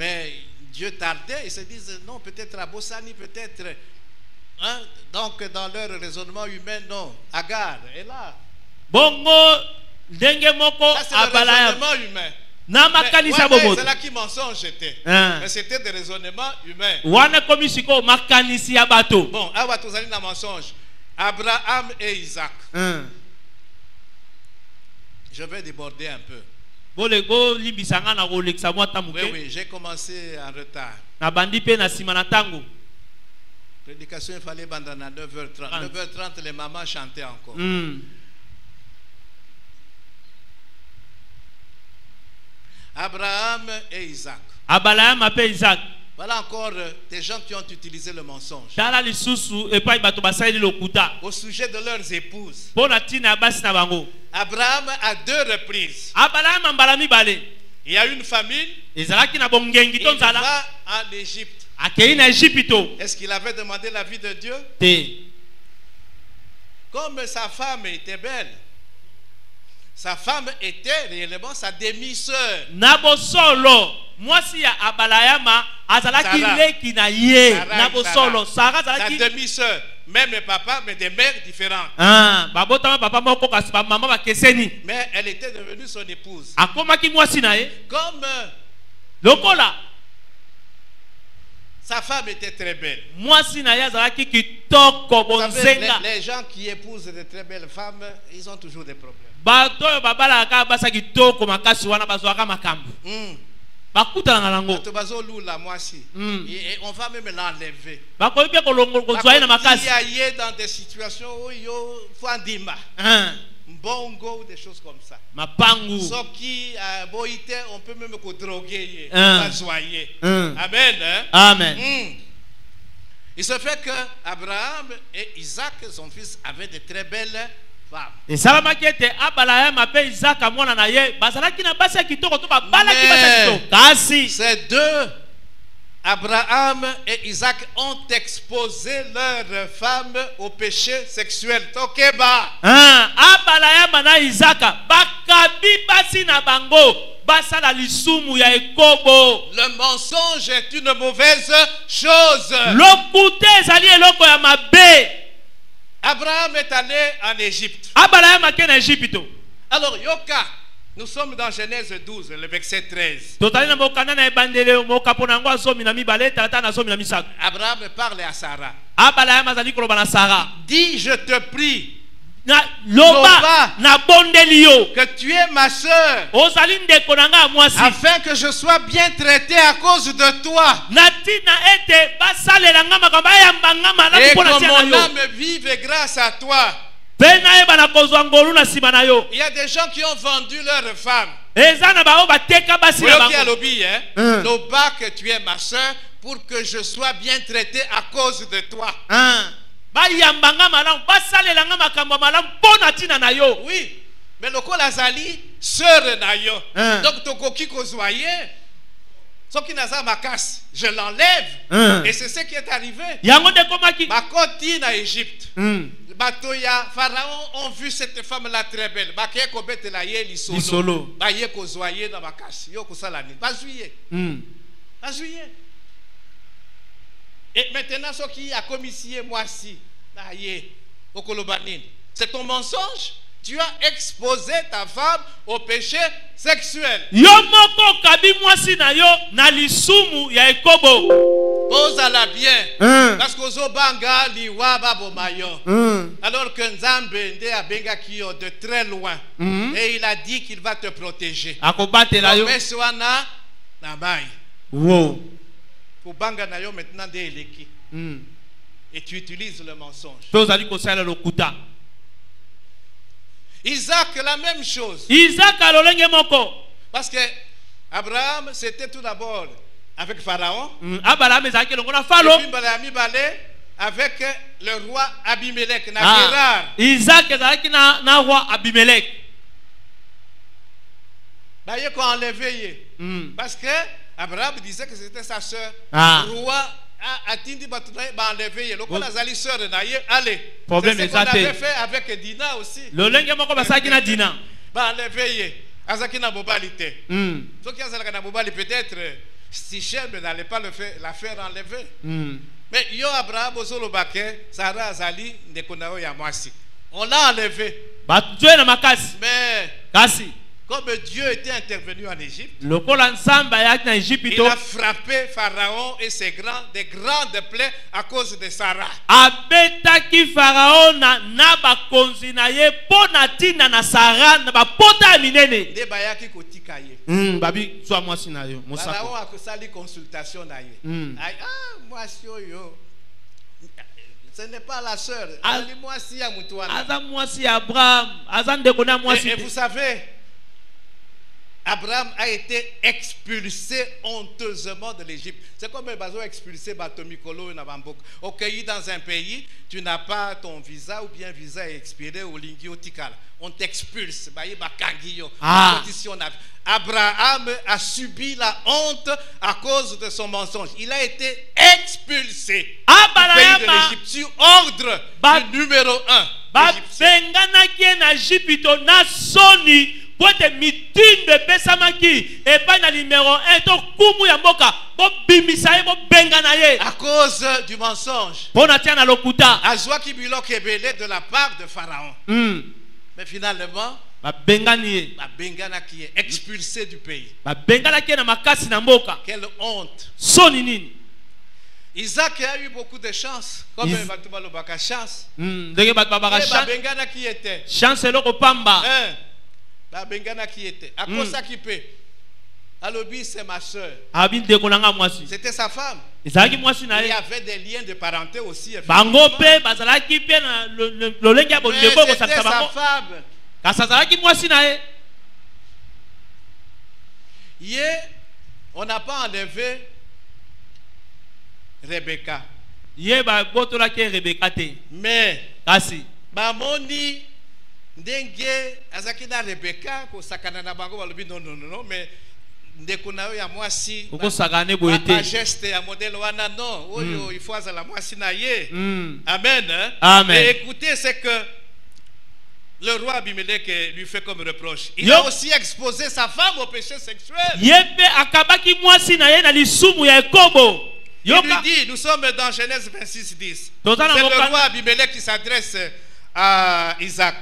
Mais Dieu tardait, ils se disent non, peut-être à Bossani, peut-être. Hein? Donc dans leur raisonnement humain, non. Agar est là. Bongo ndenge moko Ça c'est le Abalaya. raisonnement humain. C'est là qui mensonge était. Mais c'était des raisonnements humains. Wana komisiko makanisi ya bato. Bon, awa tozali na mensonge. Abraham et Isaac. Je vais déborder un peu. Oui, j'ai commencé en retard. Na bandi pe na sima na tango. Prédication, il fallait banda à 9h30. 9h30, les mamans chantaient encore. Abraham et Isaac. Abraham et Isaac. Voilà encore des gens qui ont utilisé le mensonge. Au sujet de leurs épouses. Abraham à 2 reprises. Il y a une famine. Il va en Égypte. Est-ce qu'il avait demandé l'avis de Dieu? Comme sa femme était belle, sa femme était réellement sa demi-sœur. Nabosolo, moi si ya Abalayama, azalaki leki na ye. Nabosolo, Sarah sa demi-sœur, même papa, mais des mères différentes. Babotama papa moko kasi ba maman ba keseni. Mais elle était devenue son épouse. Akomaki moi si na ye. Comme lokola sa femme était très belle. Moi si na ye azalaki kitoko bonzenga. Les gens qui épousent de très belles femmes, ils ont toujours des problèmes. Bato babala ka basa kitoko makasi wana bazwaka makambo. Bakuta na nango. Bato bazo lula moi si. Et on va même l'enlever. Bakoyi pe kolongo kozwa na makasi. Il y a dans des situations où yo fandima. Bongo ou des choses comme ça. Mapangu. Ce qui boité, on peut même ko droguer, bazoyer. Amen. Amen. Il se fait que Abraham et Isaac, son fils, avaient de très belles femmes. Et salamaki ete Abraham appelle Isaac à mwana na ye, bazalaki na basi kitoko to ba balaki basi kitoko. Kasi ces deux Abraham et Isaac ont exposé leurs femmes au péché sexuel. Tokeba. Abraham na Isaac bakabi basi na bango. Basala lisumu ya ekobo. Le mensonge est une mauvaise chose. Lokute ezali eloko ya mabe. Abraham est allé en Égypte. Abraham a ken Égypte. Alors Yoka, nous sommes dans Genèse 12, le verset 13. Abraham parle à Sarah. Dis, je te prie, que tu es ma soeur, afin que je sois bien traité à cause de toi, et que mon âme vive grâce à toi. Il y a des gens qui ont vendu leurs femmes. Que tu es ma soeur pour que je sois bien traité à cause de toi. Oui, mais le Azali, sœur Nayo. Donc, Tokoki Kozwaye, ce qui n'a pas ma casse, je l'enlève. Et c'est ce qui est arrivé. Makoti na Égypte. Batoya, Pharaon ont vu cette femme-là très belle. Baké kobete la ye lisolo. Baye kozwaye na makas. Yo kosalani. Bazuye. Bazuye. Et maintenant, ce qui a commissionné moi si, naye, okolobanine. C'est ton mensonge. Tu as exposé ta femme au péché sexuel. Yomoko kabi moi si na yo na lisumu ya ekobo. Pose-la bien. Parce que Zobanga liwa babomayo. Alors que Nzambe nde abenga kiyo de très loin. Et il a dit qu'il va te protéger. Akobate la yo. Meswana na bai. Wow. Pour banga na yo maintenant de eleki. Et tu utilises le mensonge. Tozali kosala lokuta. Isaac, la même chose. Isaac alolenge moko. Parce que Abraham, c'était tout d'abord avec Pharaon. Abraham ezaki longola falo. Et puis avec le roi Abimelech na Gerar. Isaac ezaki na roi Abimelech. Bah il a enlevé. Parce que Abraham disait que c'était sa sœur. Roi Atindi ba enlevé. Le roi Azali sœur na ye. Allez. Problème c'est ce qu'on avait fait avec Dina aussi. Lolenge moko basaki na Dina. Ba enlevé. Azaki na bobalité. Ce qui a na bobali peut-être Sichem n'allait pas la faire enlever. Mais yo Abraham Ozolobake, Sarah Azali, Nekonao Yamwasi. On l'a enlevé. Mais comme Dieu était intervenu en Égypte, il a frappé Pharaon et des grandes plaies à cause de Sarah. Pharaon a sali consultation na ye. Moi si yo. Ce n'est pas la sœur. Et vous savez, Abraham a été expulsé honteusement de l'Égypte. C'est comme ils ont expulsé Batomikolo et Nabambok. Ok, dans un pays, tu n'as pas ton visa ou bien visa est expiré au Lingio Tikal. On t'expulse. Abraham a subi la honte à cause de son mensonge. Il a été expulsé du pays de l'Égypte sur ordre du numéro 1. À cause du mensonge. De la part de Pharaon. Mais finalement, Bengana qui est expulsé du pays. Quelle honte. Isaac a eu beaucoup de chance. Comme Batoubalobaka chance. Bengana qui était. Chance le kopamba. Bengana qui était. À cause ça qui peut. Alobi c'est ma soeur. C'était sa femme. Il y avait des liens de parenté aussi. Mais c'était sa femme. On n'a pas enlevé Rebecca. Mais Bamoni Ndenge Azakina Rebecca ko sakana na bango balobi non mais ndekona ya mwasi ba geste ya modèle wana non oyo il faut azala mwasi na ye. Amen. Amen. Et écoutez, c'est que le roi Abimelech lui fait comme reproche. Il a aussi exposé sa femme au péché sexuel. Il lui dit, nous sommes dans Genèse 26, 10. C'est le roi Abimelech qui s'adresse à Isaac.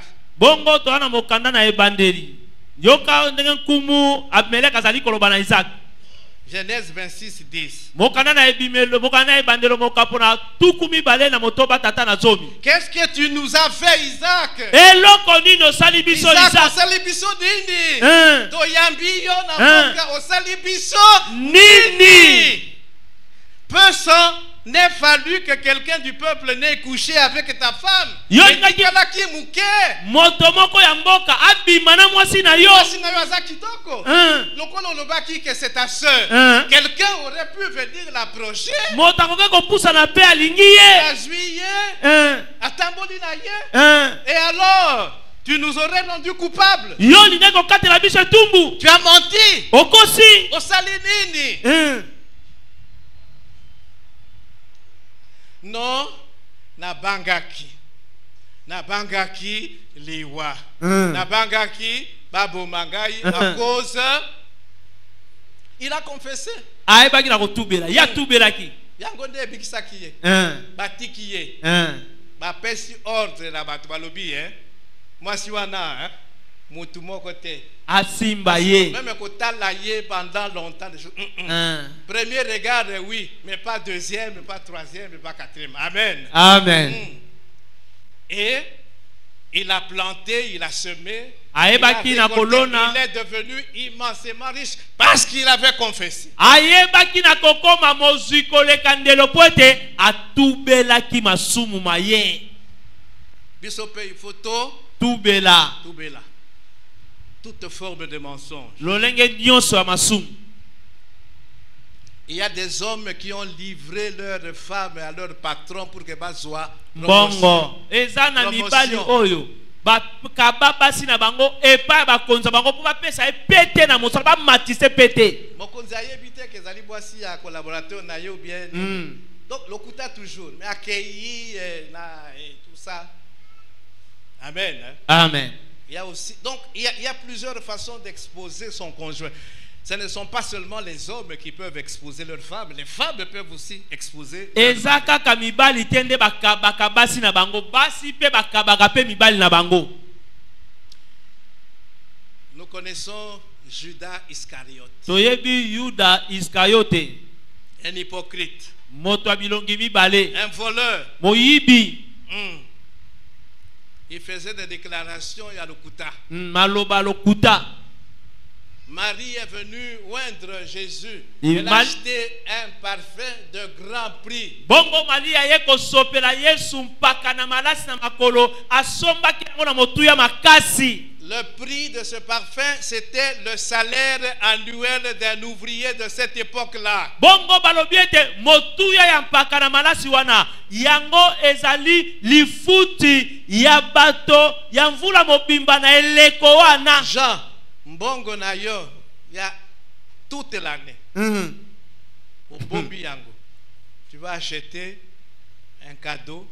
Genèse 26, 10. Qu'est-ce que tu nous as fait, Isaac? Isaac, osalibiso nini? Toyambi yo na moka osalibiso nini? Peu sans n'est fallu que quelqu'un du peuple n'ait couché avec ta femme. Quelqu'un aurait pu venir l'approcher. Et alors, tu nous aurais rendu coupables. Tu as menti. Au salinini. Non, na bangaki liwa, na bangaki babo mangai à cause. Il a confessé. Yangonde bikisaki batiki ba pesi ordre la batu balobi moi si wana mutu moko te asimba ye même kotala ye pendant longtemps. Premier regard oui, mais pas deuxième, pas troisième, pas quatrième. Amen. Amen. Et il a planté, il a semé, il est devenu immensément riche parce qu'il avait confessé. Bisope il faut Toubela. Toute forme de mensonge. Il y a des hommes qui ont livré leurs femmes à leur patron pour que bas soit bongo. Ezana mibali oyo. Bakaba basi na bango epa bakonza bango pour pesa pété na mosala ba matise pété. Mokonza yebite que zali boisi ya collaborateur na yo bien. Donc lokuta toujours mais accueilli na tout ça. Amen. Amen. Il y a aussi, donc il y a plusieurs façons d'exposer son conjoint. Ce ne sont pas seulement les hommes qui peuvent exposer leurs femmes, les femmes peuvent aussi exposer. eza kaka mibali te nde bakabaka basi na bango, basi pe bakabaka pe mibali na bango. Nous connaissons Judas Iscariote, Toyebi Yuda Iscariote, un hypocrite, moto abilongi mibale, un voleur. moyibi, Il faisait des déclarations à Lokuta. maloba lokuta. Marie est venue oindre Jésus. Il Elle a acheté un parfum de grand prix. Bongo Maria yeko sopela Yesu mpaka na malasi na makolo, asombaki yango na motuya makasi. Le prix de ce parfum, c'était le salaire annuel d'un ouvrier de cette époque-là. Bongo balobiete motuya ya mpaka na malasi wana yango ezali lifuti ya bato ya mvula mobimba na eleko wana. Jean, mbongo na yo ya toute l'année. Au bombi yango, tu vas acheter un cadeau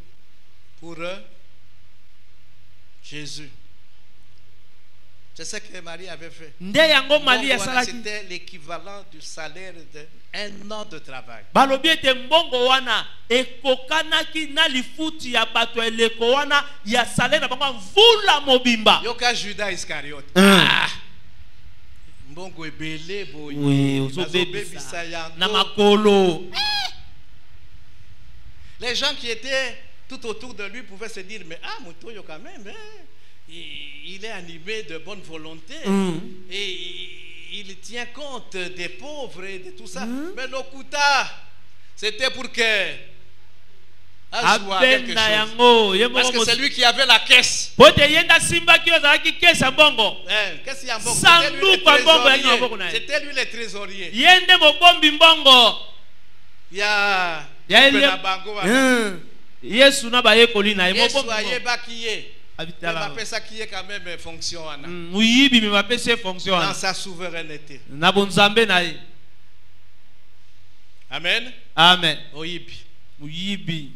pour Jésus. C'est ce que Marie avait fait. C'était l'équivalent du salaire d'un an de travail. Balobiete mbongo wana ekokanaki na lifuti ya bato eleko wana ya salaire na bango mvula mobimba. Yoka Judas Iscariote. Mbongo ebele boye. Oui, ozobebisa na makolo. Les gens qui étaient tout autour de lui pouvaient se dire, mais Mutoyo quand même, il est animé de bonne volonté et il tient compte des pauvres et de tout ça. Mais Lokuta, c'était pour que quelque chose. Parce que c'est lui qui avait la caisse. C'était lui le trésorier. Il y a Yesu na ba yekoli na yemo bon quand même fonction dans sa souveraineté. Amen. Amen. Oyibi.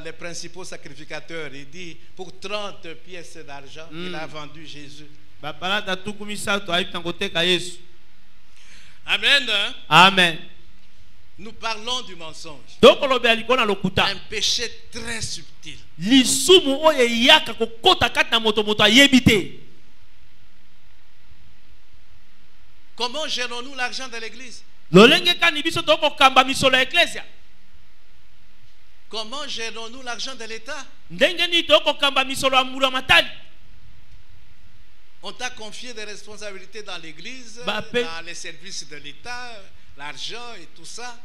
Les principaux sacrificateurs, il dit pour 30 pièces d'argent, il a vendu Jésus. Amen. Amen. Nous parlons du mensonge. Un péché très subtil. Comment gérons-nous l'argent de l'église? Comment gérons-nous l'argent de l'État? On t'a confié des responsabilités dans l'église, dans les services de l'État, l'argent et tout ça.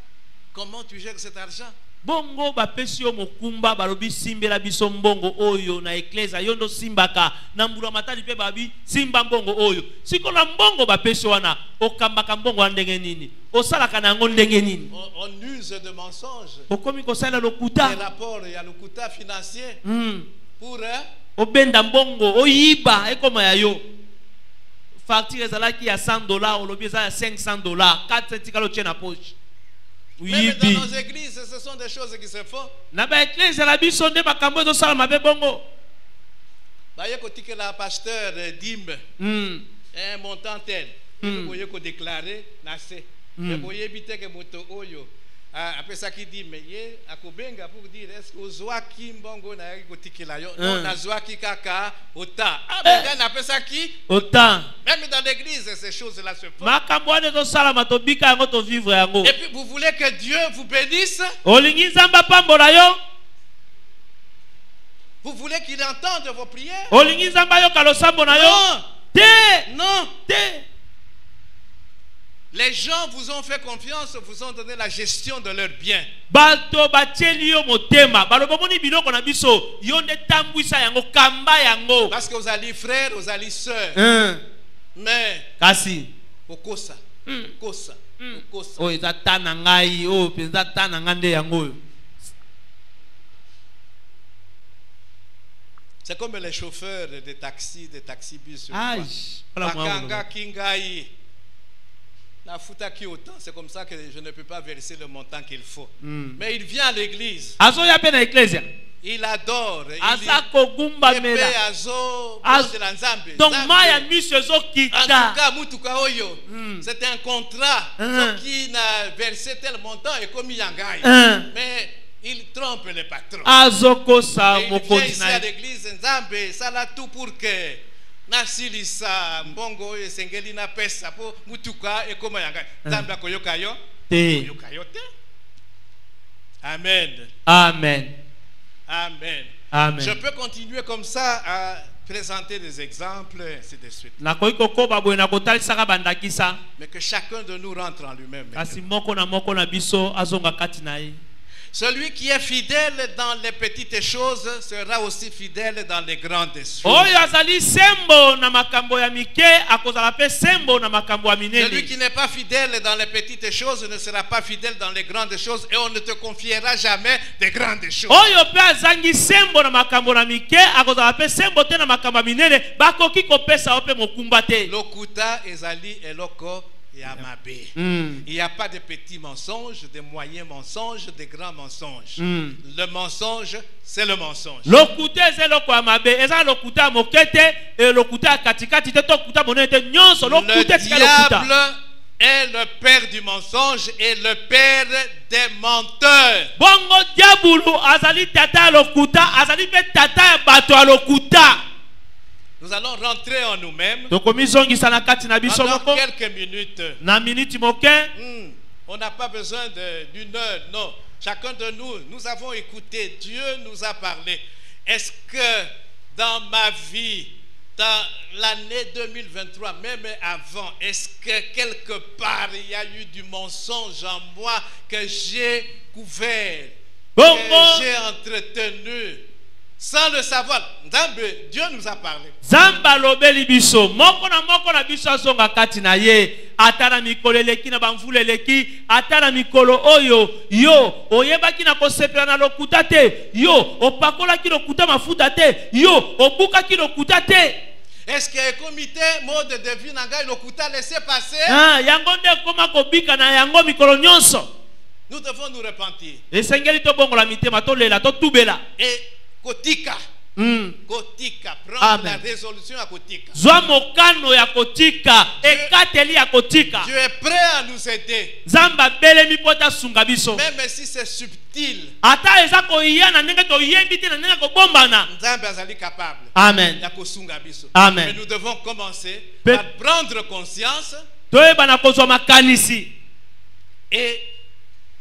Comment tu gères cet argent? Bongo bapesi yo mokumba balobi simbela biso mbongo oyo na ekleza yondo simbaka na mbula matali pe babi simba mbongo oyo siko na mbongo bapesi wana okambaka mbongo ndenge nini osalaka na ngo ndenge nini? On use de mensonges. Okomi kosala lokuta. Les rapports, il y a le lokuta financier. Pour obenda mbongo oyiba ekoma ya yo facture ezalaki ya $100 olobi eza ya $500 4 tikalo tient na poche. Même dans nos églises, ce sont des choses qui se font. Na ba église la biso nde makambo ezo sala mabe bongo. Ba yeko tikela pasteur Dim. Un montant tel. Vous yeko déclarer na se. Mais boye bite ke moto oyo. Après ça qui dit mais ye akobenga pour dire est-ce que ozwaki mbongo na yeko tikela yo non nazwaki kaka ota. Mais après ça qui ota. Même dans l'église ces choses là se font. Makambo ane to sala matobika yango to vivre yango. Et puis vous voulez que Dieu vous bénisse? Olingi nzamba pambola yo. Vous voulez qu'il entende vos prières? Olingi nzamba yo kalosambo na yo. Te non te. Les gens vous ont fait confiance, vous ont donné la gestion de leurs biens. Bato batieli yo motema, balobomoni biloko na biso, yonde tambwisa yango kamba yango. Parce que vous allez frères, vous allez sœurs. Mais kasi okosa, okosa, okosa. Oh ezata na ngai, oh penza ta na ngande yango. C'est comme les chauffeurs des taxibus. Bakanga kingai. La fouta qui autant, c'est comme ça que je ne peux pas verser le montant qu'il faut. Mais il vient à l'église. il adore. Aza kogumba mela. Donc maya miso ezokita. C'est un contrat. Ce qui n'a versé tel montant est comme Yangai. Mais il trompe le patron. Azokosa il vient mokonzi ici na à ye. l'église Nzambe, ça là tout pour que nasilisa mbongo oyo esengeli na pesa po mutuka ekoma Yangai. Nzambe akoyoka yo. Te. Akoyoka yo te. Amen. Amen. Amen. Amen. Je peux continuer comme ça à présenter des exemples, ainsi de suite. Nakoki kokoba boye na kotalisaka bandakisa. Mais que chacun de nous rentre en lui-même. Kasi moko na biso azonga kati na ye. Celui qui est fidèle dans les petites choses sera aussi fidèle dans les grandes choses. Oyo azali sembo na makambo ya mike akozala pe sembo na makambo ya minene. Celui qui n'est pas fidèle dans les petites choses ne sera pas fidèle dans les grandes choses et on ne te confiera jamais des grandes choses. Oyo pe azangi sembo na makambo na mike akozala pe sembo te na makambo ya minene bakoki kopesa ope mokumba te. Lokuta ezali eloko yamabe. Il n'y a pas de petits mensonges, de moyens mensonges, de grands mensonges. Le mensonge, c'est le mensonge. Lokuta ezaloko yamabe, eza lokuta mokete et lokuta katikati te tokuta monete nyonso lokuta Le diable est le père du mensonge et le père des menteurs. Bongo diabulu azali tata lokuta, azali pe tata ya bato ya lokuta. Nous allons rentrer en nous-mêmes pendant quelques minutes. On n'a pas besoin d'une heure, non. Chacun de nous avons écouté, Dieu nous a parlé. Est-ce que dans ma vie, dans l'année 2023, même avant, est-ce que quelque part il y a eu du mensonge en moi que j'ai couvert, que j'ai entretenu sans le savoir? Dieu nous a parlé. Zamba lobeli biso moko na biso azonga kati na ye atana mikolo eleki na bamvula eleki atana mikolo oyo yo oyebaki na kosepela na lokuta te yo opakolaki lokuta mafuta te yo obukaki lokuta te. Est-ce que le comité mode de vie nanga lokuta laisser passer? Yango nde koma kobika na yango mikolo nyonso. Nous devons nous repentir. Esengeli to bongola mitema to lela to tubela. Et kotika. Kotika, prendre la résolution à kotika. Zwa mokano ya kotika, ekateli ya kotika. Dieu est prêt à nous aider. Zamba belemi pota sunga biso. Même si c'est subtil. Ata eza ko yana nenge to yebiti na nenge ko bombana. Nzambe azali capable. Amen. Ya kosunga biso. Amen. Mais nous devons commencer par prendre conscience. Toyeba na kozwa makanisi et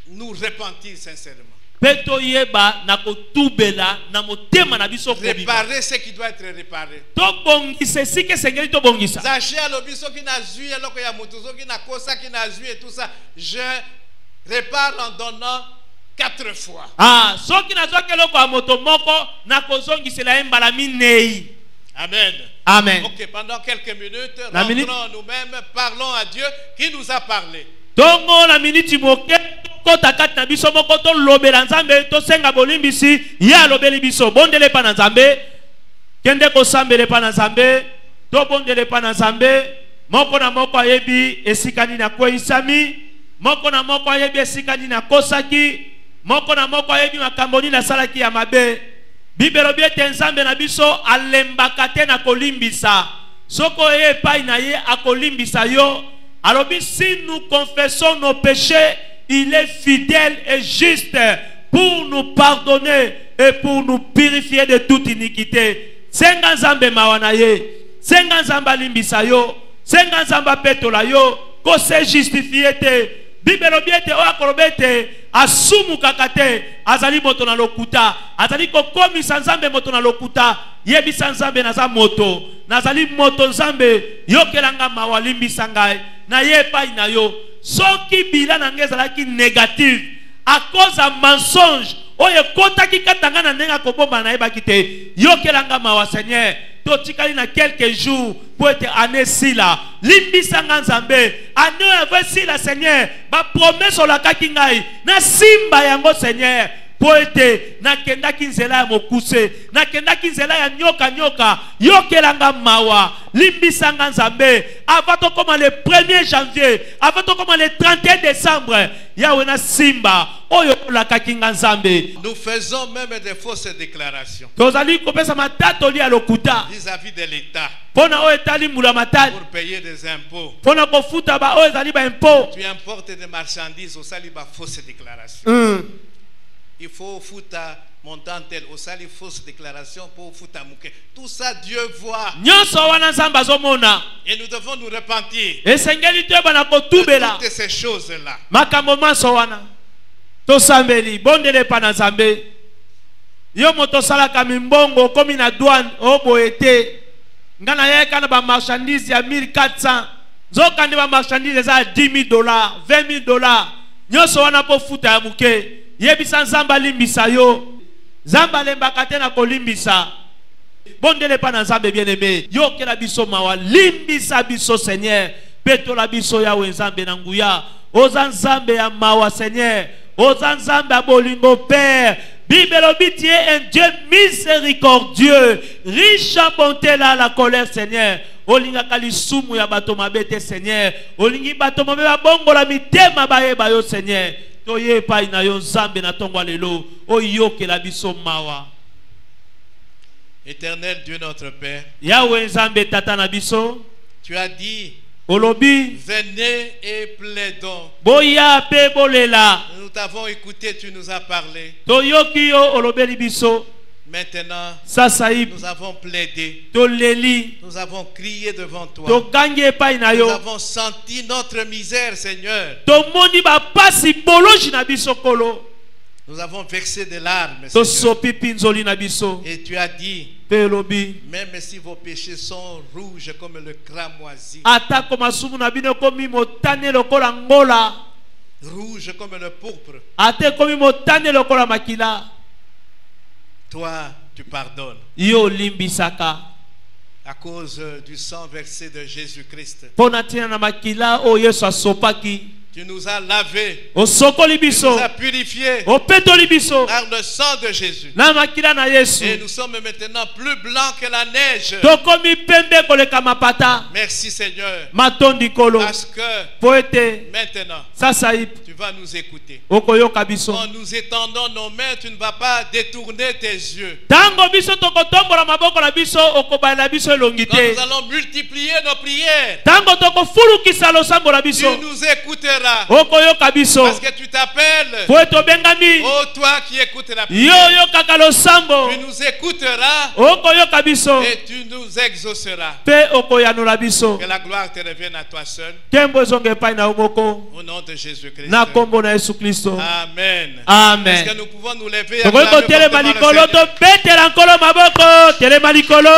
nous repentir sincèrement. Petoyeba na kotubela na motema na biso ko réparer ce qui doit être réparé. To bongisa sike sengeli to bongisa. Zaché à l'obiso qui n'a joué eloko ya mutuzo qui n'a kosa qui n'a joué et tout ça, je répare en donnant 4 fois. Soki na zoke eloko ya moto moko na kozongisela mbala minei. Amen. Amen. OK, pendant quelques minutes, rentrons nous-mêmes, parlons à Dieu qui nous a parlé. Tongo na minute moke kota kati na biso moko to lobela nzambe to senga bolimbisi ya lobeli biso bondele pa na nzambe kende ko sambele pa na nzambe to bondele pa na nzambe moko na moko ayebi esikani na kweisami moko na moko ayebi esikani na kosaki moko na moko ayebi makambo ni na salaki ya mabe bibelo biete nzambe na biso alembaka te na kolimbisa soko ye pai na ye akolimbisa yo. Alors, si nous confessons nos péchés, il est fidèle et juste pour nous pardonner et pour nous purifier de toute iniquité. Senga nzambe mawana ye, senga nzamba limbisa yo, senga nzamba petola yo, ko se justifié te. Bibelo biete o akorobete asumu kakate azali moto na lokuta azali ko komisa nzambe moto na lokuta yebisa nzambe naza moto nazali moto nzambe yokelanga mawalimbisa ngai na ye pai na yo soki bila na ngeza ki négative à cause d'un mensonge oye kota ki katanga na nenga ko bomba na yeba kite yokelanga mawa Seigneur to tikali na quelques jours pour être année si là limbisa nzambe année avec si la Seigneur ba promesse la kakingai na simba yango Seigneur poete nakendaki nzela ya mokuse, nakendaki nzela ya nyoka nyoka, yokelanga mawa, limbisanga nzambe, avant to koma le 1er janvier, avant to koma le 31 décembre, yawe na simba, oyo lakaki nga nzambe. Nous faisons même des fausses déclarations Tozali kopesa matato li alokuta. vis-à-vis de l'État Pona oyo etali mbula matali. pour payer des impôts. Pona kofuta ba oyo ezali ba impôt. Tu importes des marchandises, au sali ba fausse déclaration. Il faut fouta montant tel, au sali fausse déclaration pour fouta mouke. Tout ça Dieu voit. Nyonso wana nzamba zomona. Et nous devons nous repentir Esengeli te bana de kotubela. toutes ces choses-là. Makambo manso wana. Tosambeli bondele pa na nzambe. Yo moto sala kamimbongo komi na douane oboete. Ngana yeka na ba marchandise ya 1400. Zokande ba marchandise za $10,000, $20,000. Nyonso wana po futa ya muke. Yebisa nzamba limbisa yo. Zamba lembaka te na kolimbisa. Bondele pa na nzambe bien-aimé. Yo ke la biso mawa limbisa biso Seigneur. Peto la biso ya nzambe na nguya. Oza nzambe ya mawa Seigneur. Oza nzambe ya bolingo Père. Bible obiti est un Dieu miséricordieux, riche en bonté là la colère Seigneur. Olinga kalisumu ya bato mabete Seigneur. Olingi bato mabe ba bongo la mitema baye bayo Seigneur. Toye pa ina yo nzambe na tongwa lelo. Oyo ke la biso mawa. Éternel Dieu notre Père, Yahweh nzambe tata na biso. tu as dit, Olobi. venez et plaidons. Boya pe bolela. Nous t'avons écouté, tu nous as parlé. Toyoki yo olobeli biso. Maintenant, Sasaïb. nous avons plaidé. Toleli. Nous avons crié devant toi. Tokange pa ina Nous yo. avons senti notre misère, Seigneur. Tomoni ba pasi boloji na biso kolo. Nous avons versé des larmes, To Seigneur. sopi pinzoli na biso. Et tu as dit, Pelobi. même si vos péchés sont rouges comme le cramoisi, Ata komasumu na bino komi motane lokola ngola. rouges comme le pourpre, Ate komi motane lokola makila. toi, tu pardonnes. Yo limbisaka. À cause du sang versé de Jésus-Christ. Pona tina na makila o Yesu asopaki. Tu nous as lavés. Osokoli Tu biso. nous as purifiés Opetoli biso. par le sang de Jésus. Na makila na Yesu. Et nous sommes maintenant plus blancs que la neige. Tokomi pembe koleka mapata. Merci Seigneur. Matondi kolo. Parce que Poete. maintenant, Sasaïb. tu vas nous écouter. Okoyoka biso. En nous étendant nos mains, tu ne vas pas détourner tes yeux. Tango biso tokotombola maboko na biso okobalela biso Quand elongite. nous allons multiplier nos prières, Tango tokofulukisa losambo na tu biso. nous écouteras. Okoyoka biso. Parce que tu t'appelles, Po tobengami. oh toi qui écoutes la Yo prière, yokaka losambo. tu nous écouteras Okoyoka biso. et tu nous exauceras. Pe okoyanula biso. Que la gloire te revienne à toi seul. Kembo ezonge epai na yo moko. Au nom de Jésus-Christ. Na kombo na Yesu Kristo. Amen. Amen. Est-ce que nous pouvons nous lever et Tokoki acclamer kotelema fortement le likolo Seigneur? tobetela nkolo maboko. Telema likolo.